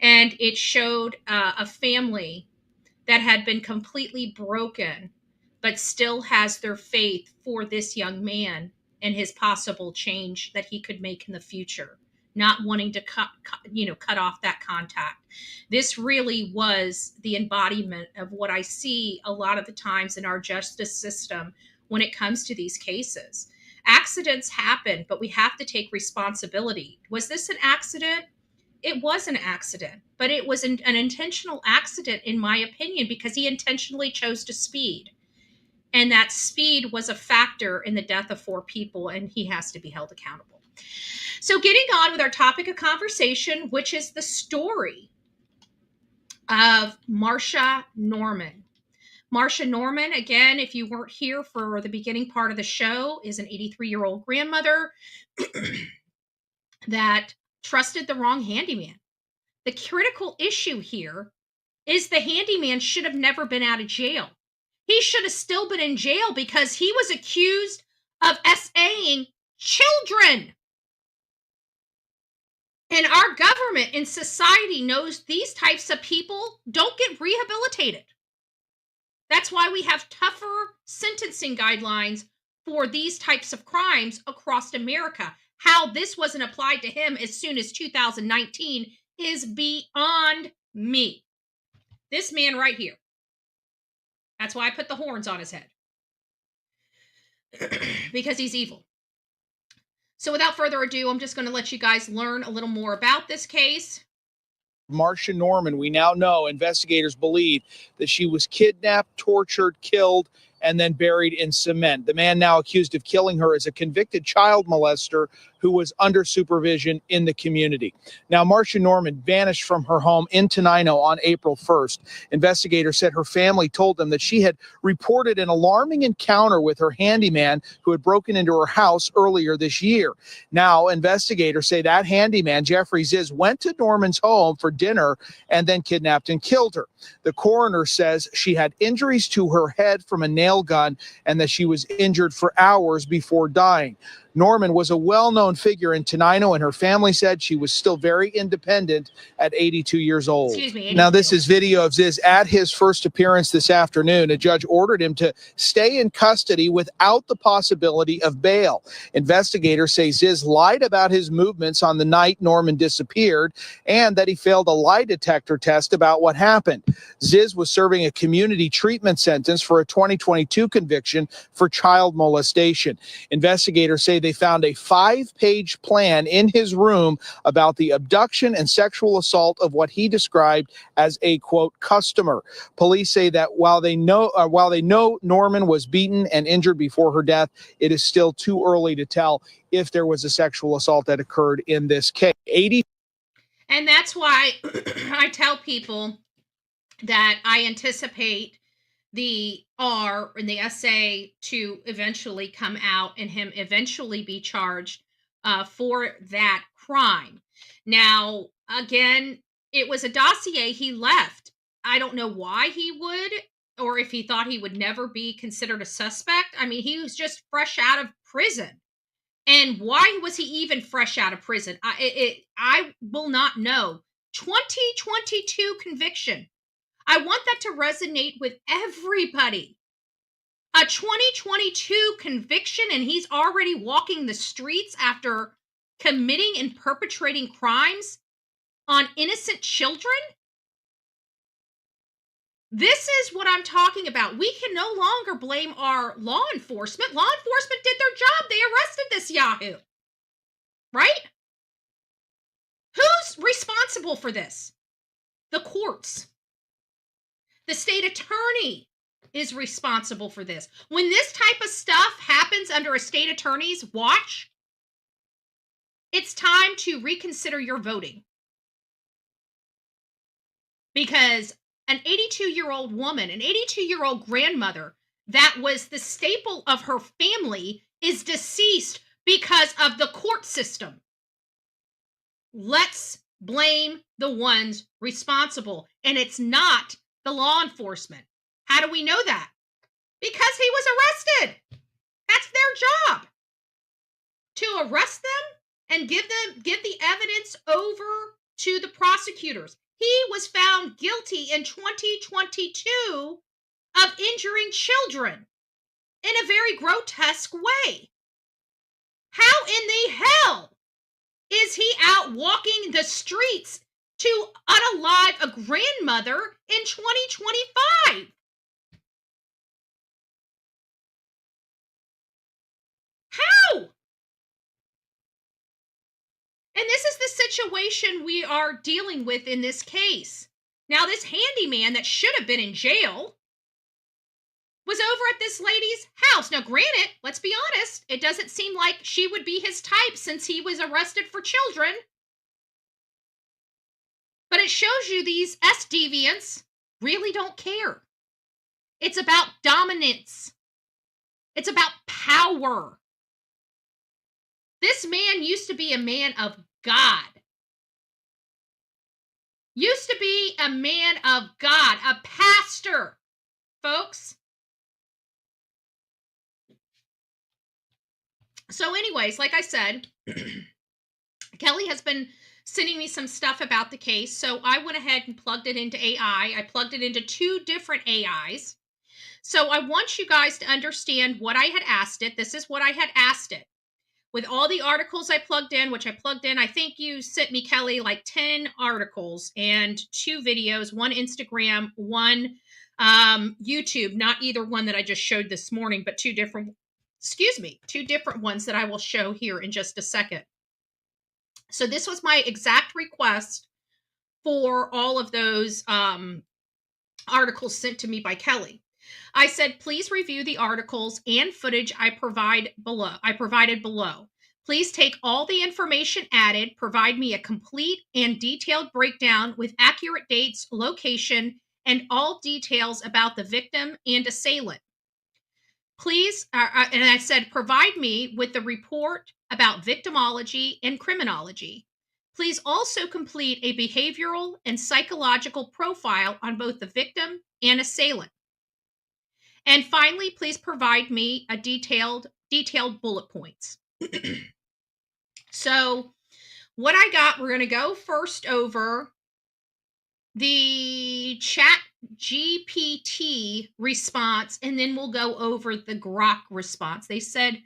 And it showed a family that had been completely broken, but still has their faith for this young man and his possible change that he could make in the future, not wanting to cut off that contact. This really was the embodiment of what I see a lot of the times in our justice system when it comes to these cases. Accidents happen, but we have to take responsibility. Was this an accident? It was an accident, but it was an intentional accident, in my opinion, because he intentionally chose to speed. And that speed was a factor in the death of 4 people, and he has to be held accountable. So getting on with our topic of conversation, which is the story of Marcia Norman. Marsha Norman, again, if you weren't here for the beginning part of the show, is an 83-year-old grandmother that trusted the wrong handyman. The critical issue here is the handyman should have never been out of jail. He should have still been in jail because he was accused of SAing children. And our government and society knows these types of people don't get rehabilitated. That's why we have tougher sentencing guidelines for these types of crimes across America. How this wasn't applied to him as soon as 2019 is beyond me. This man right here. That's why I put the horns on his head. Because he's evil. So without further ado, I'm just going to let you guys learn a little more about this case. Marcia Norman, we now know investigators believe that she was kidnapped, tortured, killed, and then buried in cement. The man now accused of killing her is a convicted child molester who was under supervision in the community. Now, Marcia Norman vanished from her home in Tunheim on April 1st. Investigators said her family told them that she had reported an alarming encounter with her handyman who had broken into her house earlier this year. Now, investigators say that handyman, Jeffrey Zizz, went to Norman's home for dinner and then kidnapped and killed her. The coroner says she had injuries to her head from a nail gun and that she was injured for hours before dying. Norman was a well-known figure in Tunheim, and her family said she was still very independent at 82 years old. Excuse me. Now, this is video of Zizz at his first appearance this afternoon. A judge ordered him to stay in custody without the possibility of bail. Investigators say Zizz lied about his movements on the night Norman disappeared and that he failed a lie detector test about what happened. Zizz was serving a community treatment sentence for a 2022 conviction for child molestation. Investigators say they found a 5-page plan in his room about the abduction and sexual assault of what he described as a, quote, customer. Police say that while they know Norman was beaten and injured before her death, it is still too early to tell if there was a sexual assault that occurred in this case. And that's why I tell people that I anticipate the R and the SA to eventually come out and him eventually be charged for that crime. Now, again, it was a dossier he left. I don't know why he would, or if he thought he would never be considered a suspect. I mean, he was just fresh out of prison. And why was he even fresh out of prison? I will not know. 2022 conviction. I want that to resonate with everybody. A 2022 conviction, and he's already walking the streets after committing and perpetrating crimes on innocent children? This is what I'm talking about. We can no longer blame our law enforcement. Law enforcement did their job. They arrested this yahoo. Right? Who's responsible for this? The courts. The state attorney is responsible for this. When this type of stuff happens under a state attorney's watch, it's time to reconsider your voting. Because an 82-year-old woman, an 82-year-old grandmother that was the staple of her family is deceased because of the court system. Let's blame the ones responsible. And it's not the law enforcement. How do we know that? Because he was arrested. That's their job. To arrest them and give the evidence over to the prosecutors. He was found guilty in 2022 of injuring children in a very grotesque way. How in the hell is he out walking the streets to unalive a grandmother in 2025? How? And this is the situation we are dealing with in this case. Now, this handyman that should have been in jail was over at this lady's house. Now, granted, let's be honest, it doesn't seem like she would be his type since he was arrested for children. But it shows you these S-deviants really don't care. It's about dominance. It's about power. This man used to be a man of God. Used to be a man of God, a pastor, folks. So anyways, like I said, Kelly has been sending me some stuff about the case. So I went ahead and plugged it into AI. I plugged it into 2 different AIs. So I want you guys to understand what I had asked it. This is what I had asked it. With all the articles I plugged in, which I plugged in, I think you sent me, Kelly, like 10 articles and 2 videos, 1 Instagram, 1 YouTube, not either one that I just showed this morning, but 2 different ones that I will show here in just a second. So this was my exact request for all of those articles sent to me by Kelly. I said, please review the articles and footage I provided below. Please take all the information added, provide me a complete and detailed breakdown with accurate dates, location, and all details about the victim and assailant. Please, and I said, provide me with the report about victimology and criminology. Please also complete a behavioral and psychological profile on both the victim and assailant. And finally, please provide me a detailed bullet points. So what I got, we're going to go first over the chat GPT response, and then we'll go over the Grok response. They said,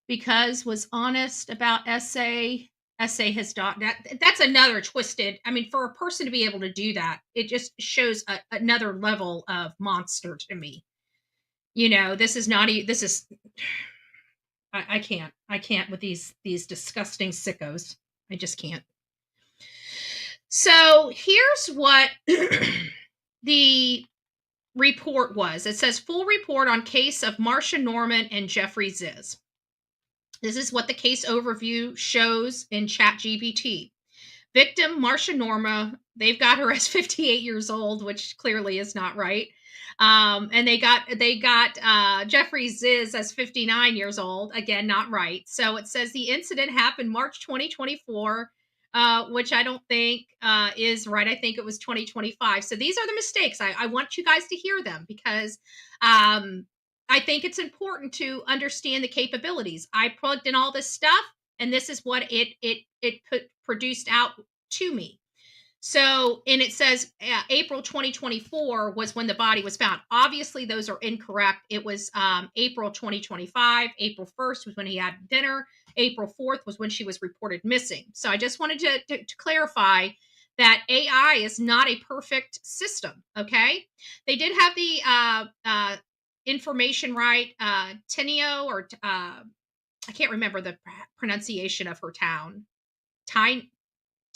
because was honest about essay has done that's another twisted. I mean, for a person to be able to do that, it just shows another level of monster to me. You know, this is I can't with these disgusting sickos. I just can't. So here's what the report was. It says full report on case of Marcia Norman and Jeffrey Zizz. This is what the case overview shows in ChatGPT. Victim Marcia Norman, they've got her as 58 years old, which clearly is not right. And they got Jeffrey Zizz as 59 years old. Again, not right. So it says the incident happened March 2024, which I don't think is right. I think it was 2025. So these are the mistakes. I want you guys to hear them because I think it's important to understand the capabilities. I plugged in all this stuff, and this is what it produced out to me. So, and it says April 2024 was when the body was found. Obviously, those are incorrect. It was April 2025. April 1st was when he had dinner. April 4th was when she was reported missing. So I just wanted to clarify that AI is not a perfect system, okay? They did have the information right. Tenio, or I can't remember the pronunciation of her town.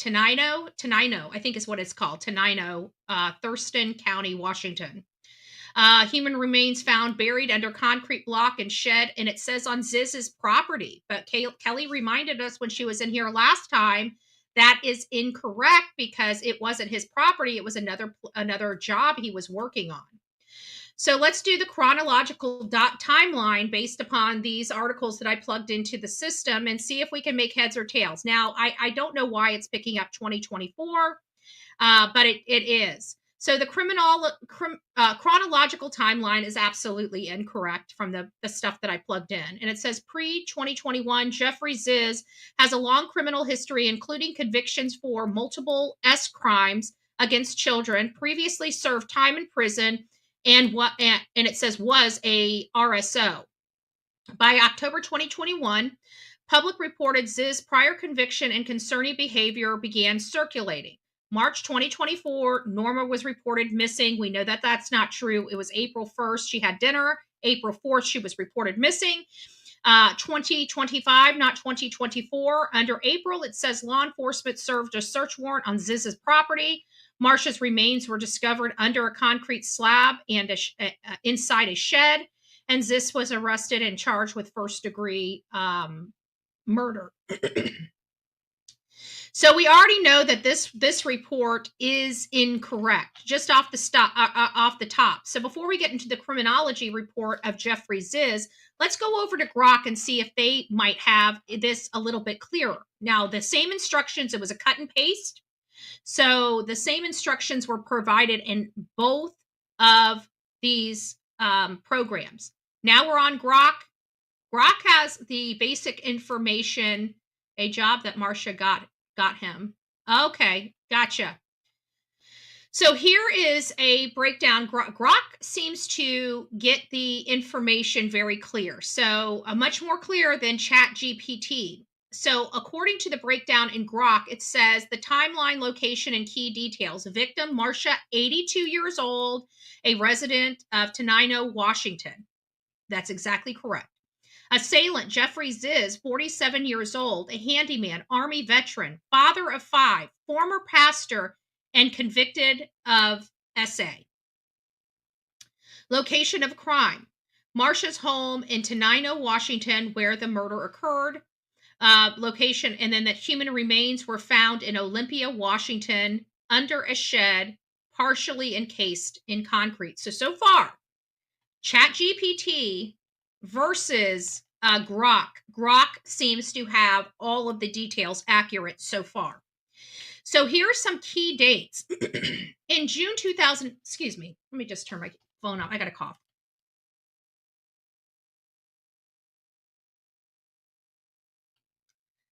Tenino, I think is what it's called. Tenino, Thurston County, Washington. Human remains found buried under concrete block and shed, and it says on Zizz's property. But Kelly reminded us when she was in here last time that is incorrect because it wasn't his property. It was another job he was working on. So let's do the chronological timeline based upon these articles that I plugged into the system and see if we can make heads or tails. Now, I don't know why it's picking up 2024, but it is. So the chronological timeline is absolutely incorrect from the stuff that I plugged in. And it says pre-2021, Jeffrey Zizz has a long criminal history, including convictions for multiple S crimes against children, previously served time in prison, and it says was a RSO. By October 2021, public reported Zizz prior conviction and concerning behavior began circulating. March 2024, Norma was reported missing. We know that that's not true. It was April 1st. She had dinner. April 4th, she was reported missing. 2025, not 2024. Under April, it says law enforcement served a search warrant on Zizz's property. Marsha's remains were discovered under a concrete slab and inside a shed. And Zizz was arrested and charged with first-degree murder. So we already know that this report is incorrect, just off the top. So before we get into the criminology report of Jeffrey Zizz, let's go over to Grok and see if they might have this a little bit clearer. Now, the same instructions, it was a cut and paste. So the same instructions were provided in both of these programs. Now we're on Grok. Grok has the basic information, a job that Marcia got him. Okay, gotcha. So here is a breakdown. Grok seems to get the information very clear. So much more clear than ChatGPT. So according to the breakdown in Grok, it says the timeline, location, and key details. Victim, Marcia, 82 years old, a resident of Tunheim, Washington. That's exactly correct. Assailant, Jeffrey Zizz, 47 years old, a handyman, Army veteran, father of 5, former pastor, and convicted of SA. Location of crime, Marcia's home in Tunheim, Washington, where the murder occurred. Location, and then the human remains were found in Olympia, Washington, under a shed, partially encased in concrete. So far, ChatGPT versus Grok. Grok seems to have all of the details accurate so far. So here are some key dates. In June 2000, excuse me, let me just turn my phone off. I got a cough.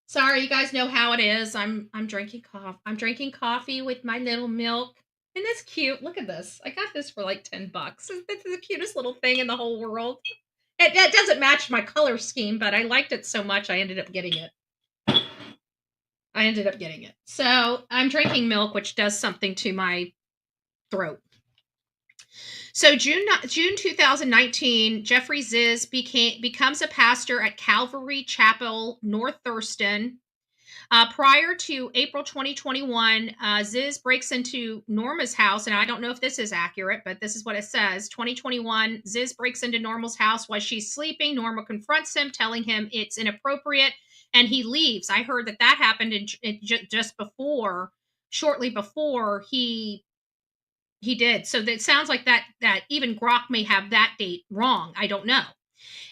Sorry, you guys know how it is. I'm drinking coffee. I'm drinking coffee with my little milk. Isn't this cute? Look at this. I got this for like $10. It's the cutest little thing in the whole world. It doesn't match my color scheme, but I liked it so much I ended up getting it. So I'm drinking milk, which does something to my throat. So June 2019, Jeffrey Zizz becomes a pastor at Calvary Chapel, North-Thurston. Prior to April 2021, Zizz breaks into Norma's house, and I don't know if this is accurate, but this is what it says. 2021, Zizz breaks into Norma's house while she's sleeping. Norma confronts him, telling him it's inappropriate, and he leaves. I heard that happened shortly before he did. So that sounds like that even Grok may have that date wrong. I don't know.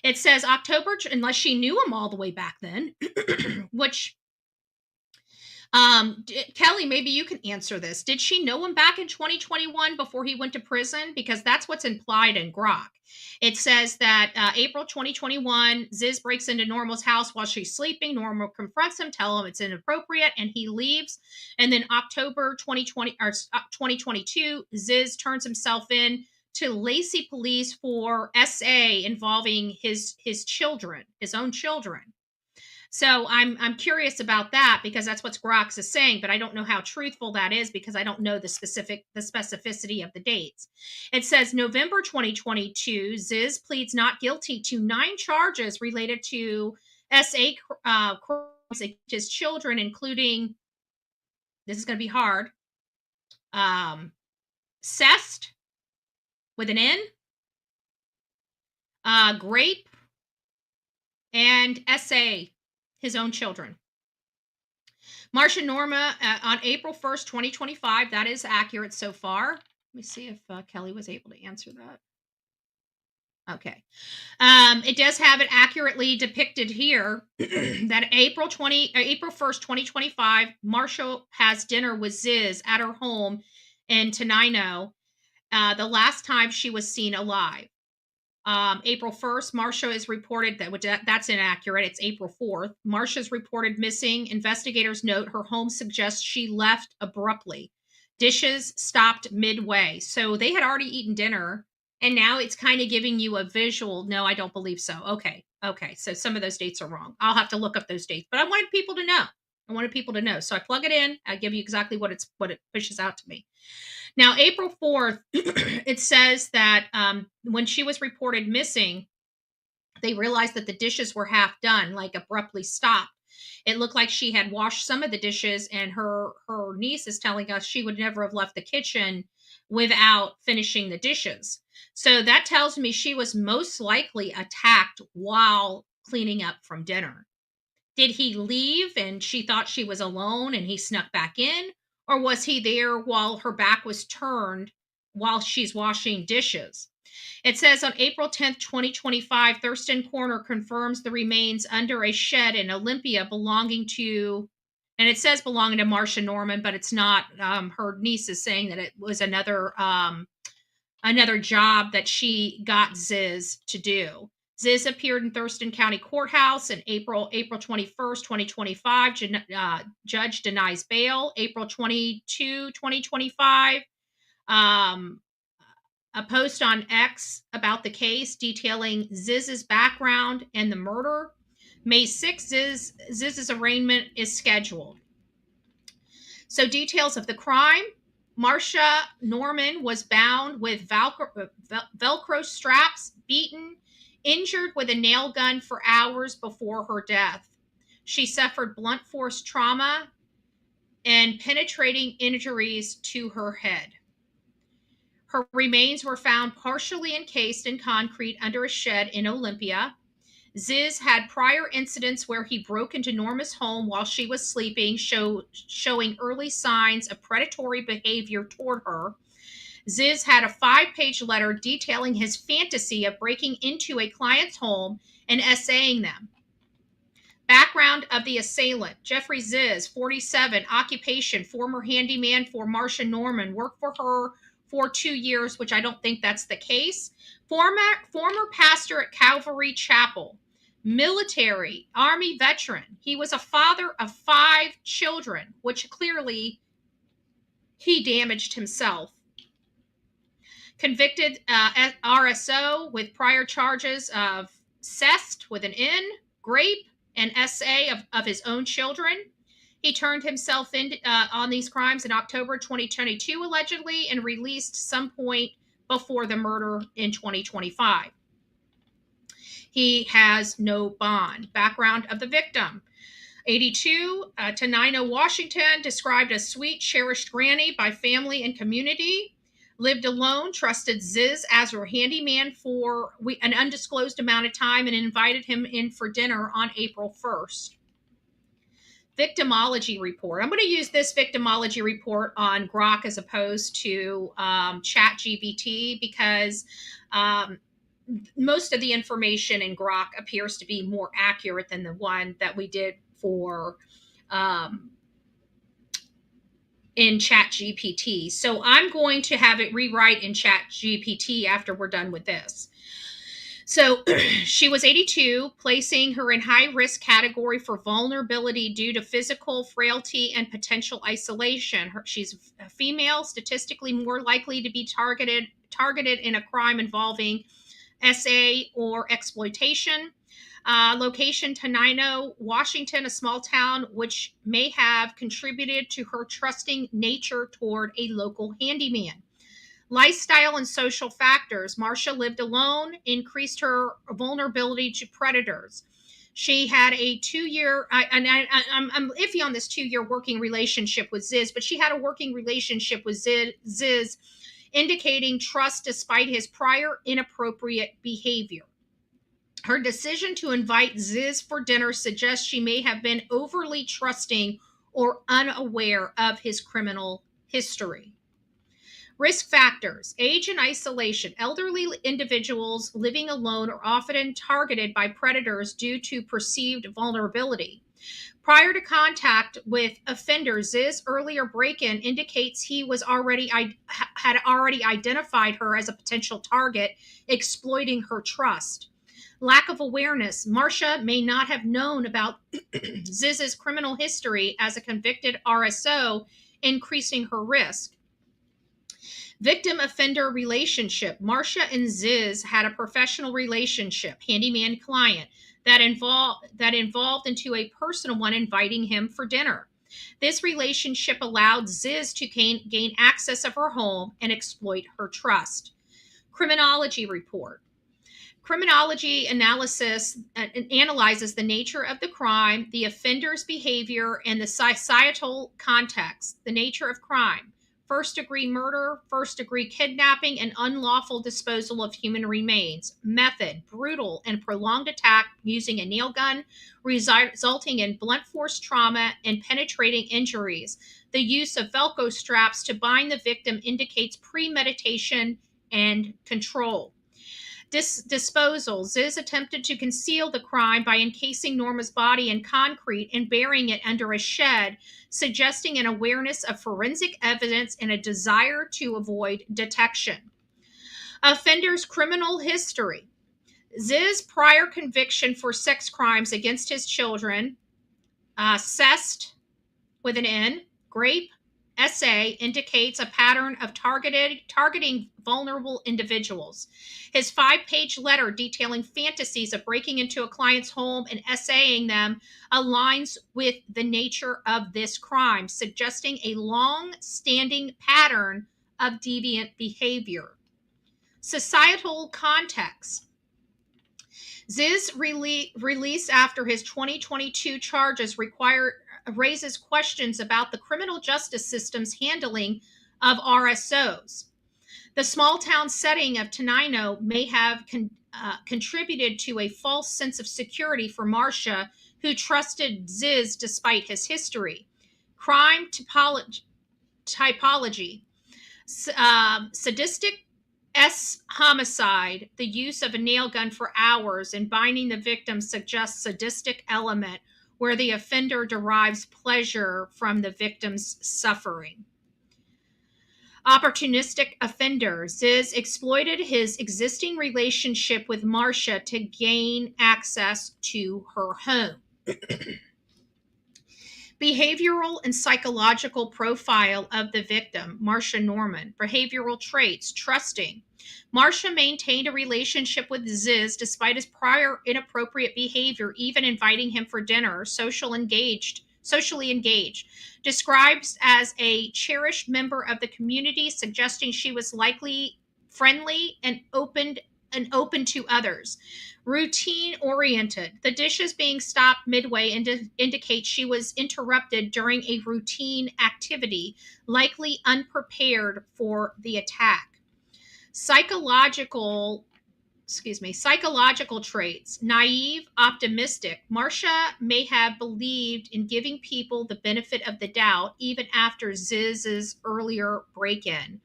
It says October, unless she knew him all the way back then, which... Kelly, maybe you can answer this. Did she know him back in 2021 before he went to prison? Because that's what's implied in Grok. It says that April 2021, Zizz breaks into Norma's house while she's sleeping. Norma confronts him, tells him it's inappropriate, and he leaves. And then October 2022, Zizz turns himself in to Lacey police for SA involving his children, his own children. So I'm curious about that because that's what Grok is saying, but I don't know how truthful that is because I don't know the specificity of the dates. It says November 2022, Zizz pleads not guilty to 9 charges related to SA crimes against his children, including, this is going to be hard, cest with an N, grape, and SA. His own children. Marcia Norman on April 1st, 2025. That is accurate so far. Let me see if Kelly was able to answer that. Okay. It does have it accurately depicted here that April 1st, 2025, Marcia has dinner with Zizz at her home in Tunheim, the last time she was seen alive. April 1st, Marcia is reported that's inaccurate. It's April 4th. Marcia's reported missing. Investigators note her home suggests she left abruptly. Dishes stopped midway. So they had already eaten dinner, and now it's kind of giving you a visual. No, I don't believe so. Okay. Okay, so some of those dates are wrong. I'll have to look up those dates, but I wanted people to know. I wanted people to know. So I plug it in. I give you exactly what it pushes out to me. Now, April 4th, it says that when she was reported missing, they realized that the dishes were half done, like abruptly stopped. It looked like she had washed some of the dishes, and her niece is telling us she would never have left the kitchen without finishing the dishes. So that tells me she was most likely attacked while cleaning up from dinner. Did he leave and she thought she was alone and he snuck back in? Or was he there while her back was turned while she's washing dishes? It says on April 10th, 2025, Thurston Coroner confirms the remains under a shed in Olympia belonging to, and it says belonging to Marcia Norman, but it's not. Her niece is saying that it was another job that she got Zizz to do. Zizz appeared in Thurston County Courthouse in April 21st, 2025. Judge denies bail. April 22, 2025. A post on X about the case detailing Zizz's background and the murder. May 6th, Zizz's arraignment is scheduled. So details of the crime. Marsha Norman was bound with Velcro straps, beaten, injured with a nail gun for hours before her death. She suffered blunt force trauma and penetrating injuries to her head. Her remains were found partially encased in concrete under a shed in Olympia. Zizz had prior incidents where he broke into Norma's home while she was sleeping, showing early signs of predatory behavior toward her. Zizz had a 5-page letter detailing his fantasy of breaking into a client's home and essaying them. Background of the assailant: Jeffrey Zizz, 47, occupation, former handyman for Marsha Norman, worked for her for 2 years, which I don't think that's the case. Former pastor at Calvary Chapel. Military, Army veteran. He was a father of 5 children, which clearly he damaged himself. Convicted RSO with prior charges of cest with an N, grape, and SA of his own children. He turned himself in on these crimes in October 2022, allegedly, and released some point before the murder in 2025. He has no bond. Background of the victim: 82, Tenino, Washington, described as sweet, cherished granny by family and community. Lived alone, trusted Zizz as her handyman for an undisclosed amount of time, and invited him in for dinner on April 1st. Victimology report. I'm going to use this victimology report on Grok as opposed to ChatGPT because most of the information in Grok appears to be more accurate than the one that we did for in ChatGPT. So I'm going to have it rewrite in ChatGPT after we're done with this. So she was 82, placing her in high risk category for vulnerability due to physical frailty and potential isolation. She's a female, statistically more likely to be targeted in a crime involving SA or exploitation. Location: Tunheim, Washington, a small town which may have contributed to her trusting nature toward a local handyman. Lifestyle and social factors: Marsha lived alone, increased her vulnerability to predators. She had a 2-year, I'm iffy on this 2-year working relationship with Zizz, but she had a working relationship with Zizz, indicating trust despite his prior inappropriate behavior. Her decision to invite Zizz for dinner suggests she may have been overly trusting or unaware of his criminal history. Risk factors: age and isolation. Elderly individuals living alone are often targeted by predators due to perceived vulnerability. Prior to contact with offenders, Zizz's earlier break-in indicates he had already identified her as a potential target, exploiting her trust. Lack of awareness: Marsha may not have known about Zizz's criminal history as a convicted RSO, increasing her risk. Victim-offender relationship: Marsha and Zizz had a professional relationship, handyman-client. that evolved into a personal one, inviting him for dinner. This relationship allowed Zizz to gain access of her home and exploit her trust. Criminology report. Criminology analysis analyzes the nature of the crime, the offender's behavior, and the societal context. The nature of crime: first-degree murder, first-degree kidnapping, and unlawful disposal of human remains. Method: brutal and prolonged attack using a nail gun, resulting in blunt force trauma and penetrating injuries. The use of Velcro straps to bind the victim indicates premeditation and control. Disposal. Zizz attempted to conceal the crime by encasing Norma's body in concrete and burying it under a shed, suggesting an awareness of forensic evidence and a desire to avoid detection. Offender's criminal history. Zizz's prior conviction for sex crimes against his children, cest with an N, grape, SA, indicates a pattern of targeting vulnerable individuals. His 5-page letter detailing fantasies of breaking into a client's home and essaying them aligns with the nature of this crime, suggesting a long-standing pattern of deviant behavior. Societal context. Zizz release after his 2022 charges raises questions about the criminal justice system's handling of RSOs. The small town setting of Tunheim may have contributed to a false sense of security for Marcia, who trusted Zizz despite his history. Crime typology. Sadistic homicide, the use of a nail gun for hours and binding the victim suggests sadistic element where the offender derives pleasure from the victim's suffering. Opportunistic offender. Zizz exploited his existing relationship with Marcia to gain access to her home. Behavioral and psychological profile of the victim, Marsha Norman. Behavioral traits: trusting. Marcia maintained a relationship with Zizz despite his prior inappropriate behavior, even inviting him for dinner. Socially engaged. Describes as a cherished member of the community, suggesting she was likely friendly and open to others. Routine oriented. The dishes being stopped midway indicates she was interrupted during a routine activity, likely unprepared for the attack. Psychological traits: naive, optimistic. Marcia may have believed in giving people the benefit of the doubt even after Zizz's earlier break-in.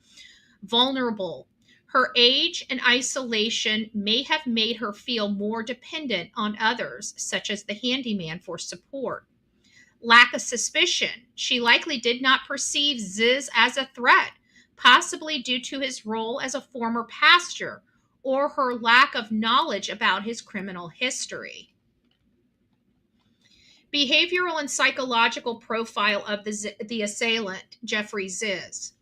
Vulnerable. Her age and isolation may have made her feel more dependent on others, such as the handyman, for support. Lack of suspicion. She likely did not perceive Zizz as a threat, possibly due to his role as a former pastor or her lack of knowledge about his criminal history. Behavioral and psychological profile of the assailant, Jeffrey Zizz.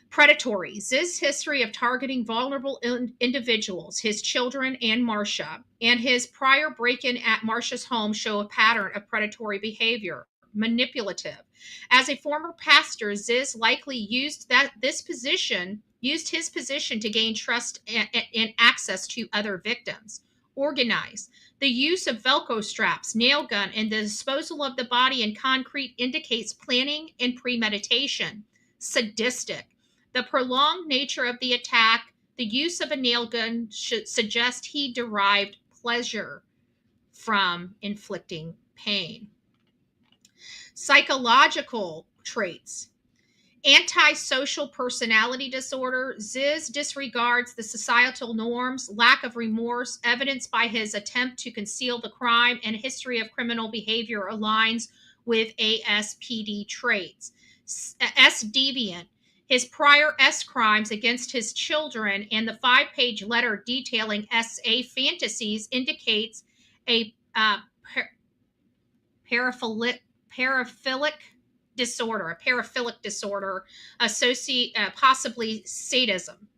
Predatory. Zizz's history of targeting vulnerable individuals, his children and Marcia, and his prior break-in at Marcia's home show a pattern of predatory behavior. Manipulative. As a former pastor, Zizz likely used his position to gain trust and access to other victims. Organized. The use of Velcro straps, nail gun, and the disposal of the body in concrete indicates planning and premeditation. Sadistic. The prolonged nature of the attack, the use of a nail gun should suggest he derived pleasure from inflicting pain. Psychological traits. Antisocial personality disorder. Zizz disregards the societal norms, lack of remorse, evidenced by his attempt to conceal the crime, and history of criminal behavior aligns with ASPD traits. S-deviant. His prior S crimes against his children and the 5-page letter detailing SA fantasies indicates a paraphilic disorder, possibly sadism.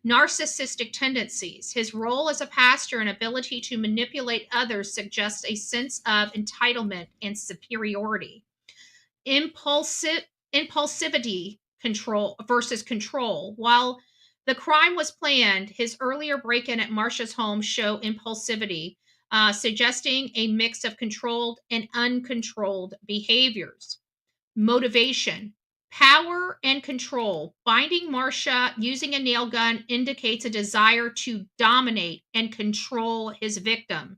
Narcissistic tendencies. His role as a pastor and ability to manipulate others suggests a sense of entitlement and superiority. Impulsivity control. While the crime was planned, his earlier break-in at Marcia's home show impulsivity, suggesting a mix of controlled and uncontrolled behaviors. Motivation, power, and control. Binding Marcia using a nail gun indicates a desire to dominate and control his victim.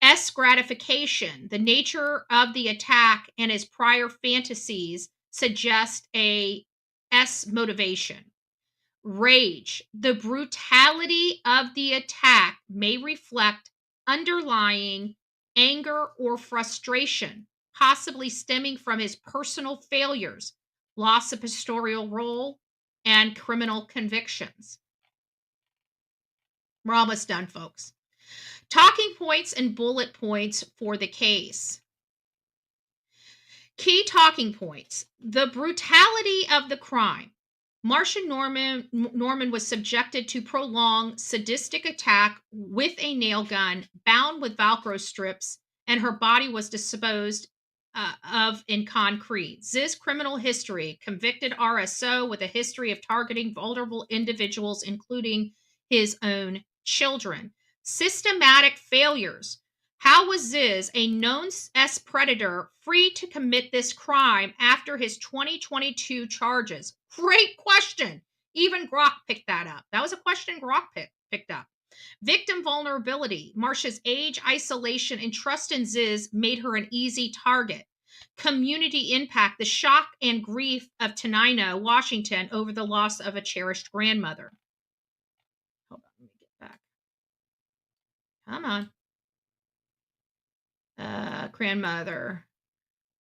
S gratification, the nature of the attack and his prior fantasies suggest a S motivation. Rage, the brutality of the attack may reflect underlying anger or frustration, possibly stemming from his personal failures, loss of pastoral role, and criminal convictions. We're almost done, folks. Talking points and bullet points for the case. Key talking points. The brutality of the crime. Marcia Norman was subjected to prolonged sadistic attack with a nail gun bound with Velcro strips, and her body was disposed of in concrete. Zizz criminal history. Convicted RSO with a history of targeting vulnerable individuals, including his own children. Systematic failures. How was Zizz, a known S predator, free to commit this crime after his 2022 charges? Great question. Even Grok picked that up. That was a question Grok picked up. Victim vulnerability. Marcia's age, isolation, and trust in Zizz made her an easy target. Community impact. The shock and grief of Tunheim, Washington, over the loss of a cherished grandmother. Hold on, let me get back. Come on. Grandmother.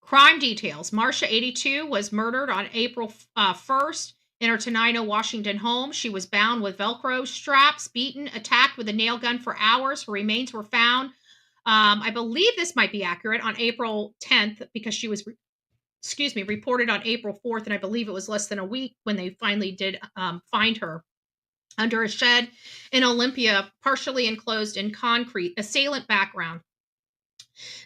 Crime details. Marcia, 82, was murdered on April 1st in her Tenino, Washington home. She was bound with Velcro straps, beaten, attacked with a nail gun for hours. Her remains were found, I believe this might be accurate, on April 10th because she was, reported on April 4th, and I believe it was less than a week when they finally did find her under a shed in Olympia, partially enclosed in concrete. Assailant background.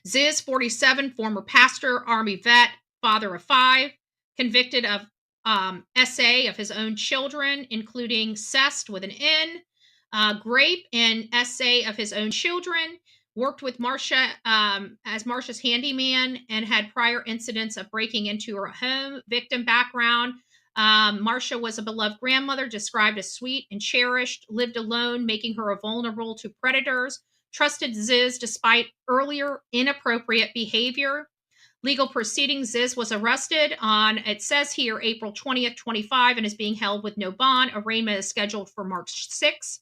Zizz, 47, former pastor, Army vet, father of 5, convicted of SA of his own children, including cest with an N, grape, and SA of his own children. Worked with Marcia as Marcia's handyman and had prior incidents of breaking into her home. Victim background. Marcia was a beloved grandmother, described as sweet and cherished, lived alone, making her vulnerable to predators. Trusted Zizz despite earlier inappropriate behavior. Legal proceedings. Zizz was arrested on, it says here, April 20th, 25, and is being held with no bond. Arraignment is scheduled for March 6th.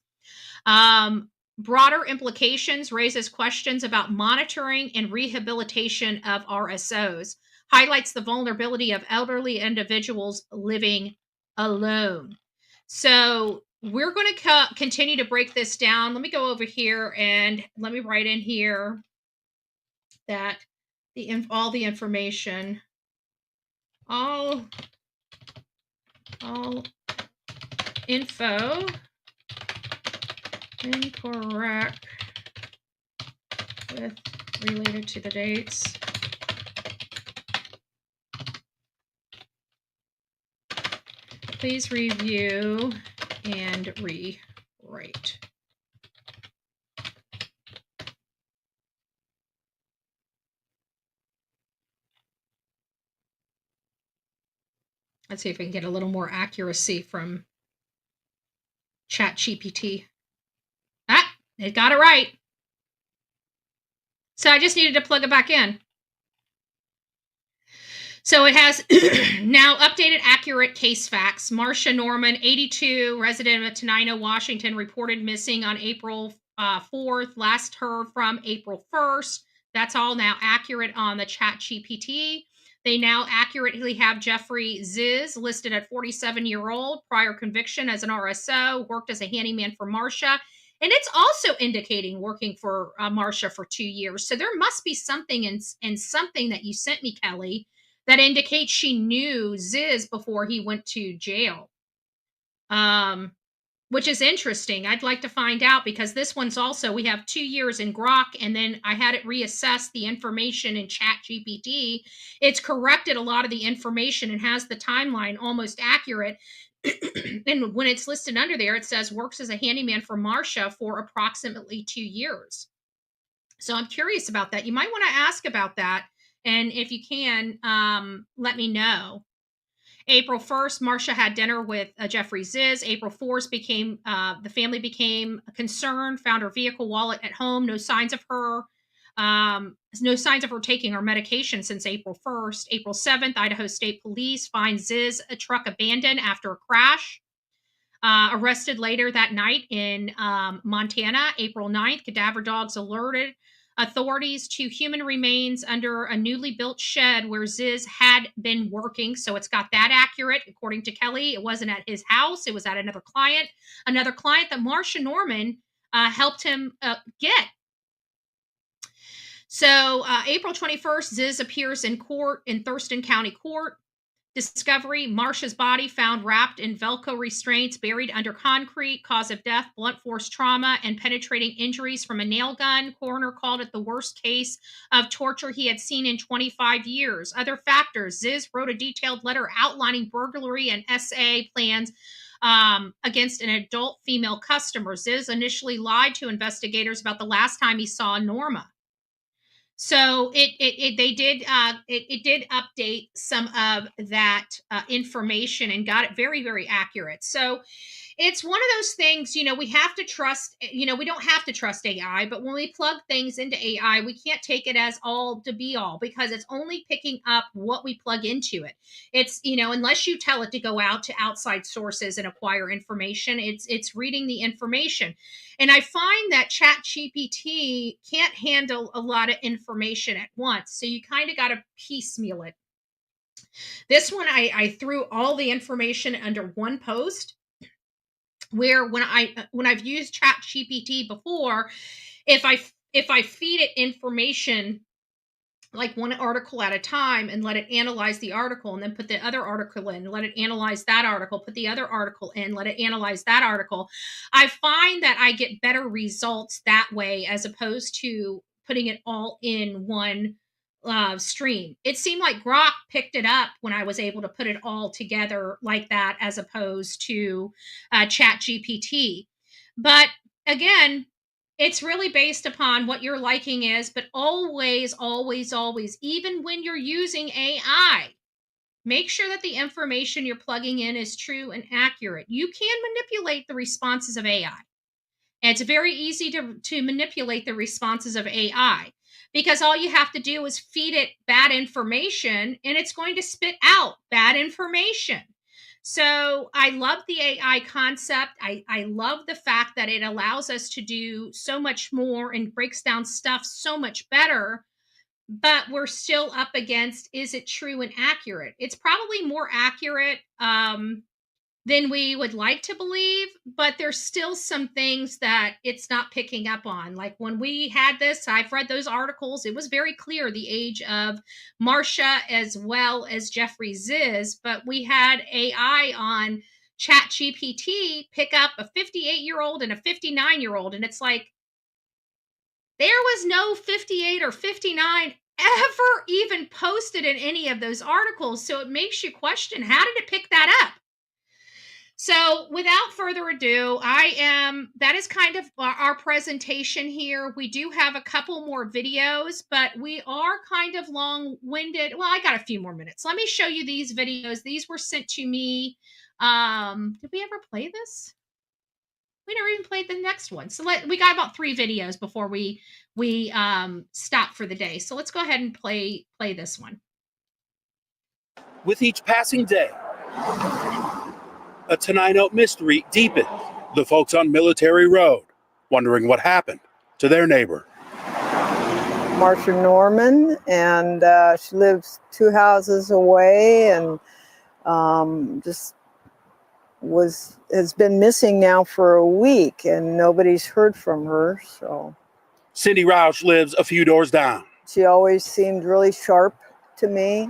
Broader implications. Raises questions about monitoring and rehabilitation of RSOs. Highlights the vulnerability of elderly individuals living alone. So we're going to continue to break this down. Let me go over here and let me write in here that all the information, all info incorrect with related to the dates. Please review and rewrite. Let's see if we can get a little more accuracy from ChatGPT. Ah, it got it right. So I just needed to plug it back in. So it has now updated accurate case facts. Marcia Norman, 82, resident of Tenino, Washington, reported missing on April 4th. Last heard from April 1st. That's all now accurate on the ChatGPT. They now accurately have Jeffrey Zizz listed at 47-year-old, prior conviction as an RSO, worked as a handyman for Marcia. And it's also indicating working for Marcia for 2 years. So there must be something in something that you sent me, Kelly, that indicates she knew Zizz before he went to jail. which is interesting. I'd like to find out because this one's also, we have 2 years in Grok, and then I had it reassess the information in Chat GPT. It's corrected a lot of the information and has the timeline almost accurate. And when it's listed under there, it says works as a handyman for Marcia for approximately 2 years. So I'm curious about that. You might want to ask about that. And if you can, let me know. April 1st, Marcia had dinner with Jeffrey Zizz. April 4th, the family became concerned, found her vehicle wallet at home. No signs of her taking her medication since April 1st. April 7th, Idaho State Police find Zizz a truck abandoned after a crash. Arrested later that night in Montana. April 9th, cadaver dogs alerted authorities to human remains under a newly built shed where Zizz had been working. So it's got that accurate. According to Kelly, it wasn't at his house. It was at another client that Marcia Norman helped him get. So April 21st, Zizz appears in court in Thurston County Court. Discovery, Marcia's body found wrapped in Velcro restraints, buried under concrete. Cause of death, blunt force trauma and penetrating injuries from a nail gun. Coroner called it the worst case of torture he had seen in 25 years. Other factors, Zizz wrote a detailed letter outlining burglary and SA plans against an adult female customer. Zizz initially lied to investigators about the last time he saw Norma. So it did update some of that information and got it very, very accurate. So it's one of those things, we have to trust, we don't have to trust AI, but when we plug things into AI, we can't take it as all to be all because it's only picking up what we plug into it. It's, unless you tell it to go out to outside sources and acquire information, it's reading the information. And I find that Chat GPT can't handle a lot of information at once. So you kind of got to piecemeal it. This one, I threw all the information under one post, where when I've used Chat GPT before, if I feed it information like one article at a time and let it analyze the article and then put the other article in, let it analyze that article, put the other article in, let it analyze that article, I find that I get better results that way as opposed to putting it all in one stream. It seemed like Grok picked it up when I was able to put it all together like that, as opposed to Chat GPT. But again, it's really based upon what your liking is, but always, always, always, even when you're using AI, make sure that the information you're plugging in is true and accurate. You can manipulate the responses of AI. And it's very easy to manipulate the responses of AI because all you have to do is feed it bad information and it's going to spit out bad information. So I love the AI concept. I love the fact that it allows us to do so much more and breaks down stuff so much better, but we're still up against, is it true and accurate? It's probably more accurate than we would like to believe, but there's still some things that it's not picking up on. Like when we had this, I've read those articles. It was very clear the age of Marcia as well as Jeffrey Zizz, but we had AI on Chat GPT pick up a 58-year-old and a 59-year-old. And it's like, there was no 58 or 59 ever even posted in any of those articles. So it makes you question, how did it pick that up? So without further ado, that is kind of our presentation here. We do have a couple more videos, but we are kind of long-winded. Well, I got a few more minutes. Let me show you these videos. These were sent to me. Did we ever play this? We never even played the next one. So we got about 3 videos before we stop for the day. So let's go ahead and play this one. With each passing day, a Tunheim mystery deepens. The folks on Military Road wondering what happened to their neighbor. Marcia Norman, and she lives 2 houses away, and has been missing now for a week, and nobody's heard from her. So Cindy Roush lives a few doors down. She always seemed really sharp to me.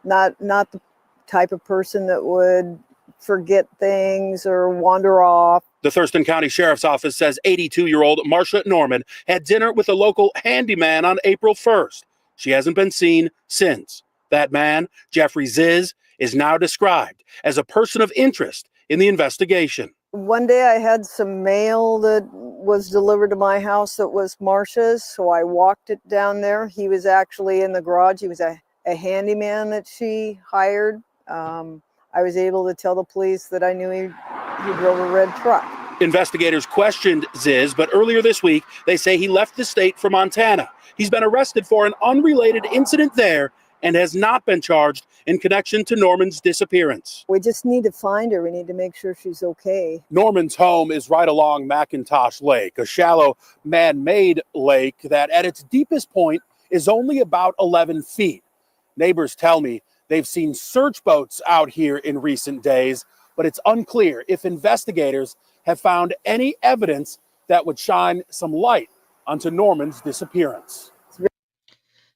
Not the type of person that would forget things or wander off. The Thurston County Sheriff's Office says 82-year-old Marsha Norman had dinner with a local handyman on April 1st. She hasn't been seen since. That man, Jeffrey Zizz, is now described as a person of interest in the investigation. One day I had some mail that was delivered to my house that was Marsha's, so I walked it down there. He was actually in the garage. He was a handyman that she hired. I was able to tell the police that I knew he drove a red truck. Investigators questioned Zizz, but earlier this week, they say he left the state for Montana. He's been arrested for an unrelated incident there and has not been charged in connection to Norman's disappearance. We just need to find her. We need to make sure she's okay. Norman's home is right along McIntosh Lake, a shallow man-made lake that at its deepest point is only about 11 feet. Neighbors tell me they've seen search boats out here in recent days, but it's unclear if investigators have found any evidence that would shine some light onto Norman's disappearance.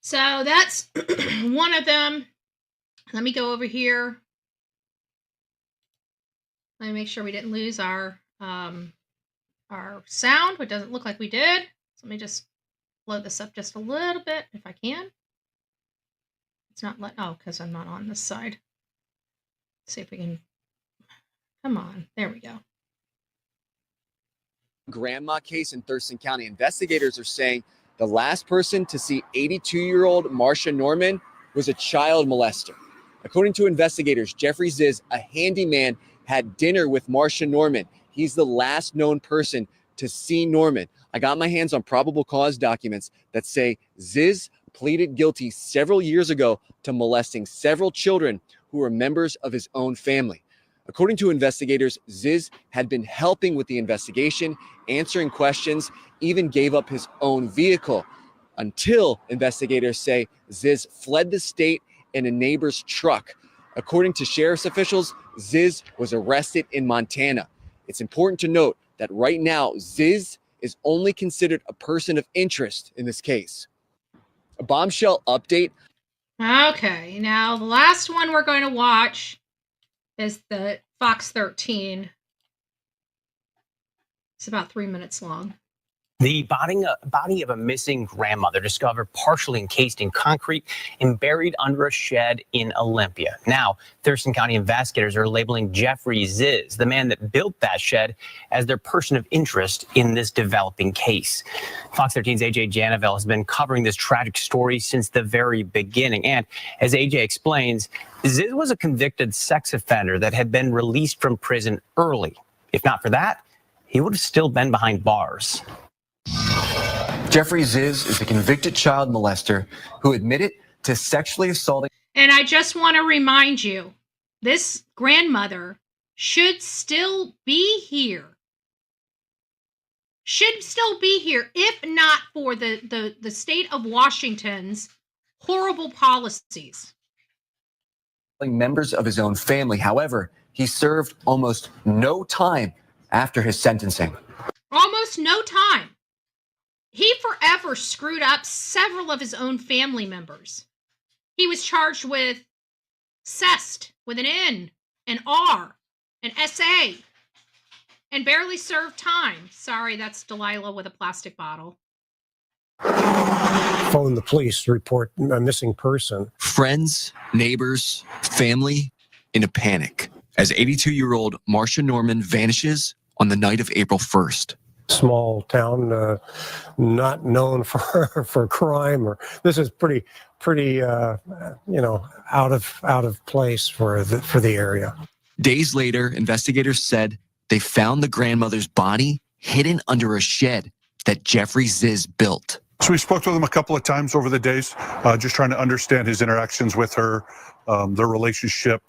So that's one of them. Let me go over here. Let me make sure we didn't lose our sound. It doesn't look like we did. So let me just load this up just a little bit if I can. It's not because I'm not on this side. Let's see if we can. Come on. There we go. Grandma case in Thurston County. Investigators are saying the last person to see 82-year-old Marsha Norman was a child molester. According to investigators, Jeffrey Zizz, a handyman, had dinner with Marsha Norman. He's the last known person to see Norman. I got my hands on probable cause documents that say Zizz pleaded guilty several years ago to molesting several children who were members of his own family. According to investigators, Zizz had been helping with the investigation, answering questions, even gave up his own vehicle until investigators say Zizz fled the state in a neighbor's truck. According to sheriff's officials, Zizz was arrested in Montana. It's important to note that right now, Zizz is only considered a person of interest in this case. A bombshell update. Okay, now the last one we're going to watch is the Fox 13. It's about 3 minutes long. The body of a missing grandmother discovered partially encased in concrete and buried under a shed in Olympia. Now, Thurston County investigators are labeling Jeffrey Zizz, the man that built that shed, as their person of interest in this developing case. Fox 13's AJ Janavel has been covering this tragic story since the very beginning. And as AJ explains, Zizz was a convicted sex offender that had been released from prison early. If not for that, he would have still been behind bars. Jeffrey Zizz is a convicted child molester who admitted to sexually assaulting. And I just want to remind you, this grandmother should still be here. Should still be here, if not for the state of Washington's horrible policies. Members of his own family. However, he served almost no time after his sentencing. Almost no time. He forever screwed up several of his own family members. He was charged with cest, with an N, an R, an SA, and barely served time. Sorry, that's Delilah with a plastic bottle. Phone the police to report a missing person. Friends, neighbors, family in a panic as 82-year-old Marsha Norman vanishes on the night of April 1st. Small town, not known for crime, or this is pretty out of place for the area. Days later, investigators said they found the grandmother's body hidden under a shed that Jeffrey Zizz built. So we spoke to him a couple of times over the days, just trying to understand his interactions with her, their relationship,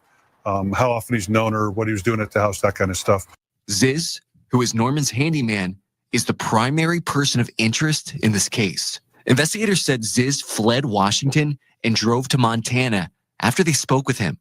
how often he's known her, what he was doing at the house, that kind of stuff. Zizz, who is Norman's handyman, is the primary person of interest in this case. Investigators said Zizz fled Washington and drove to Montana after they spoke with him,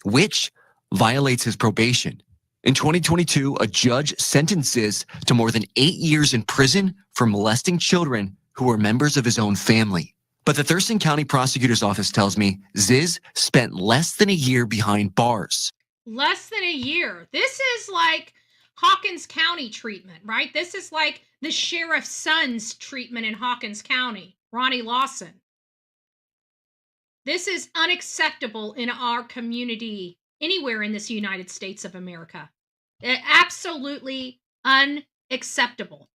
which violates his probation. In 2022, a judge sentenced Zizz to more than 8 years in prison for molesting children who were members of his own family. But the Thurston County Prosecutor's Office tells me Zizz spent less than a year behind bars. Less than a year. This is like Hawkins County treatment, right? This is like the sheriff's son's treatment in Hawkins County, Ronnie Lawson. This is unacceptable in our community anywhere in this United States of America. Absolutely unacceptable.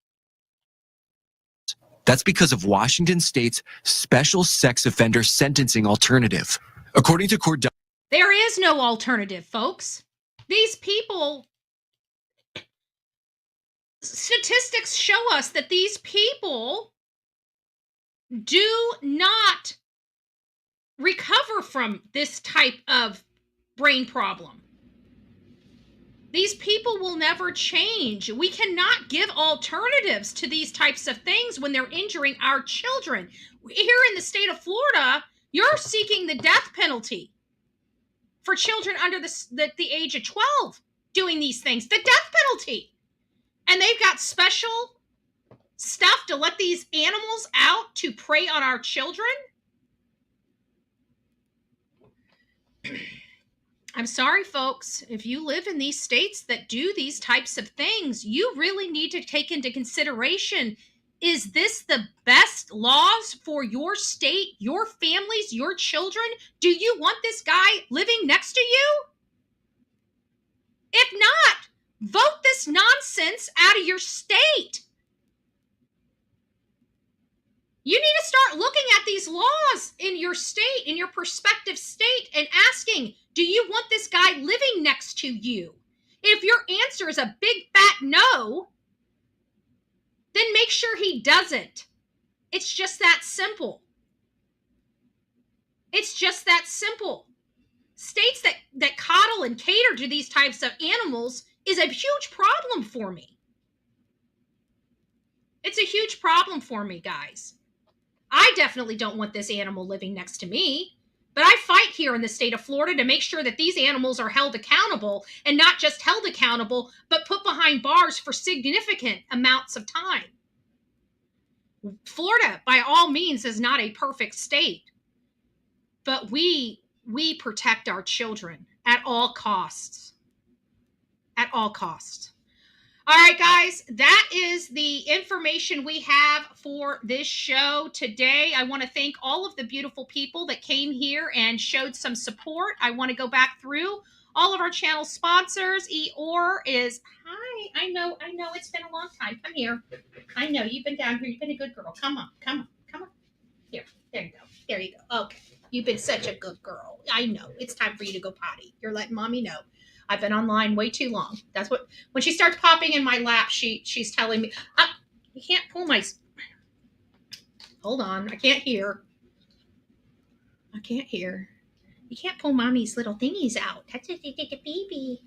That's because of Washington State's special sex offender sentencing alternative. According to court there is no alternative, folks. These people, statistics show us that these people do not recover from this type of brain problem. These people will never change. We cannot give alternatives to these types of things when they're injuring our children. Here in the state of Florida, you're seeking the death penalty for children under the age of 12 doing these things, the death penalty. And they've got special stuff to let these animals out to prey on our children. I'm sorry, folks. If you live in these states that do these types of things, you really need to take into consideration, is this the best laws for your state, your families, your children? Do you want this guy living next to you? If not, vote this nonsense out of your state. You need to start looking at these laws in your state, in your prospective state, and asking, do you want this guy living next to you? If your answer is a big fat no, then make sure he doesn't. It's just that simple. It's just that simple. States that coddle and cater to these types of animals is a huge problem for me. It's a huge problem for me, guys. I definitely don't want this animal living next to me, but I fight here in the state of Florida to make sure that these animals are held accountable, and not just held accountable, but put behind bars for significant amounts of time. Florida, by all means, is not a perfect state, but we protect our children at all costs. At all costs. All right, guys, that is the information we have for this show today. I want to thank all of the beautiful people that came here and showed some support. I want to go back through all of our channel sponsors. Eeyore is, hi, I know, it's been a long time. Come here. I know, you've been down here. You've been a good girl. Come on. Here, there you go. Okay, you've been such a good girl. I know, it's time for you to go potty. You're letting mommy know. I've been online way too long. That's what, when she starts popping in my lap, she's telling me, you can't pull my, hold on, I can't hear. You can't pull mommy's little thingies out. That's a baby.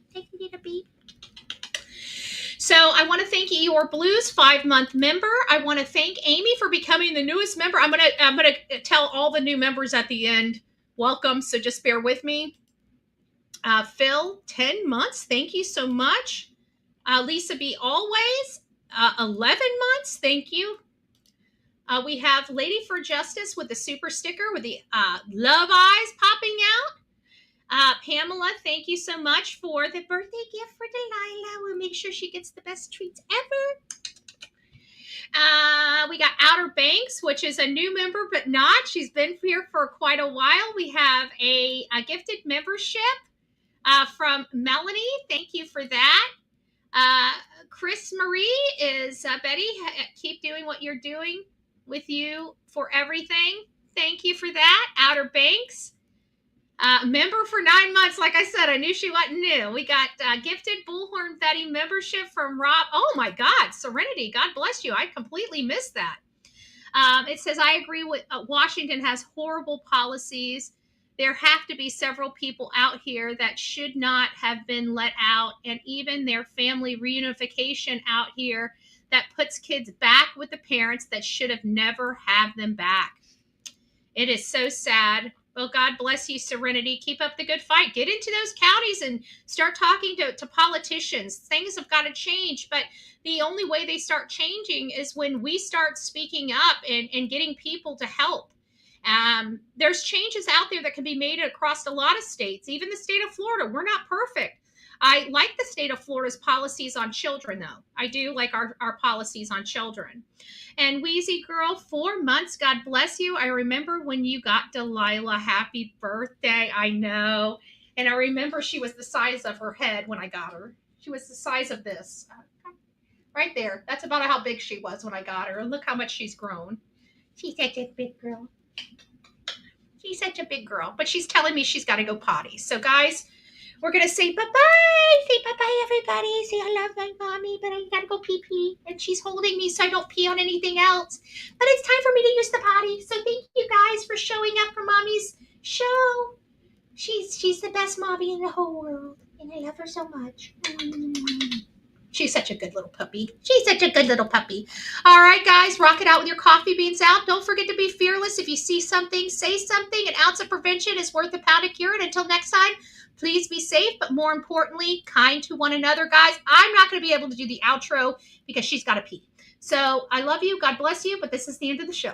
So I want to thank Eeyore Blues, 5-month member. I want to thank Amy for becoming the newest member. I'm gonna tell all the new members at the end, welcome, so just bear with me. Phil, 10 months. Thank you so much. Lisa B. Always, 11 months. Thank you. We have Lady for Justice with the super sticker with the love eyes popping out. Pamela, thank you so much for the birthday gift for Delilah. We'll make sure she gets the best treats ever. We got Outer Banks, which is a new member, but not. She's been here for quite a while. We have a gifted membership from Melanie. Thank you for that. Chris Marie is Betty. Keep doing what you're doing with you for everything. Thank you for that. Outer Banks. Member for 9 months. Like I said, I knew she wasn't new. We got gifted Bullhorn Betty membership from Rob. Oh my God, Serenity. God bless you. I completely missed that. It says, I agree with Washington has horrible policies. There have to be several people out here that should not have been let out, and even their family reunification out here that puts kids back with the parents that should have never have them back. It is so sad. Well, God bless you, Serenity. Keep up the good fight. Get into those counties and start talking to politicians. Things have got to change, but the only way they start changing is when we start speaking up and getting people to help. There's changes out there that can be made across a lot of states, even the state of Florida. We're not perfect. I like the state of Florida's policies on children, though. I do like our policies on children. And Wheezy Girl, 4 months. God bless you. I remember when you got Delilah. Happy birthday. I know. And I remember she was the size of her head when I got her. She was the size of this. Right there. That's about how big she was when I got her. And look how much she's grown. She's such a big girl. She's such a big girl. But she's telling me she's got to go potty. So, guys, we're going to say bye-bye. Say bye-bye, everybody. Say I love my mommy, but I got to go pee-pee. And she's holding me so I don't pee on anything else. But it's time for me to use the potty. So thank you guys for showing up for Mommy's show. She's the best mommy in the whole world. And I love her so much. She's such a good little puppy. She's such a good little puppy. All right, guys, rock it out with your coffee beans out. Don't forget to be fearless. If you see something, say something. An ounce of prevention is worth a pound of cure. And until next time, please be safe, but more importantly, kind to one another, guys. I'm not going to be able to do the outro because she's got to pee. So I love you. God bless you. But this is the end of the show.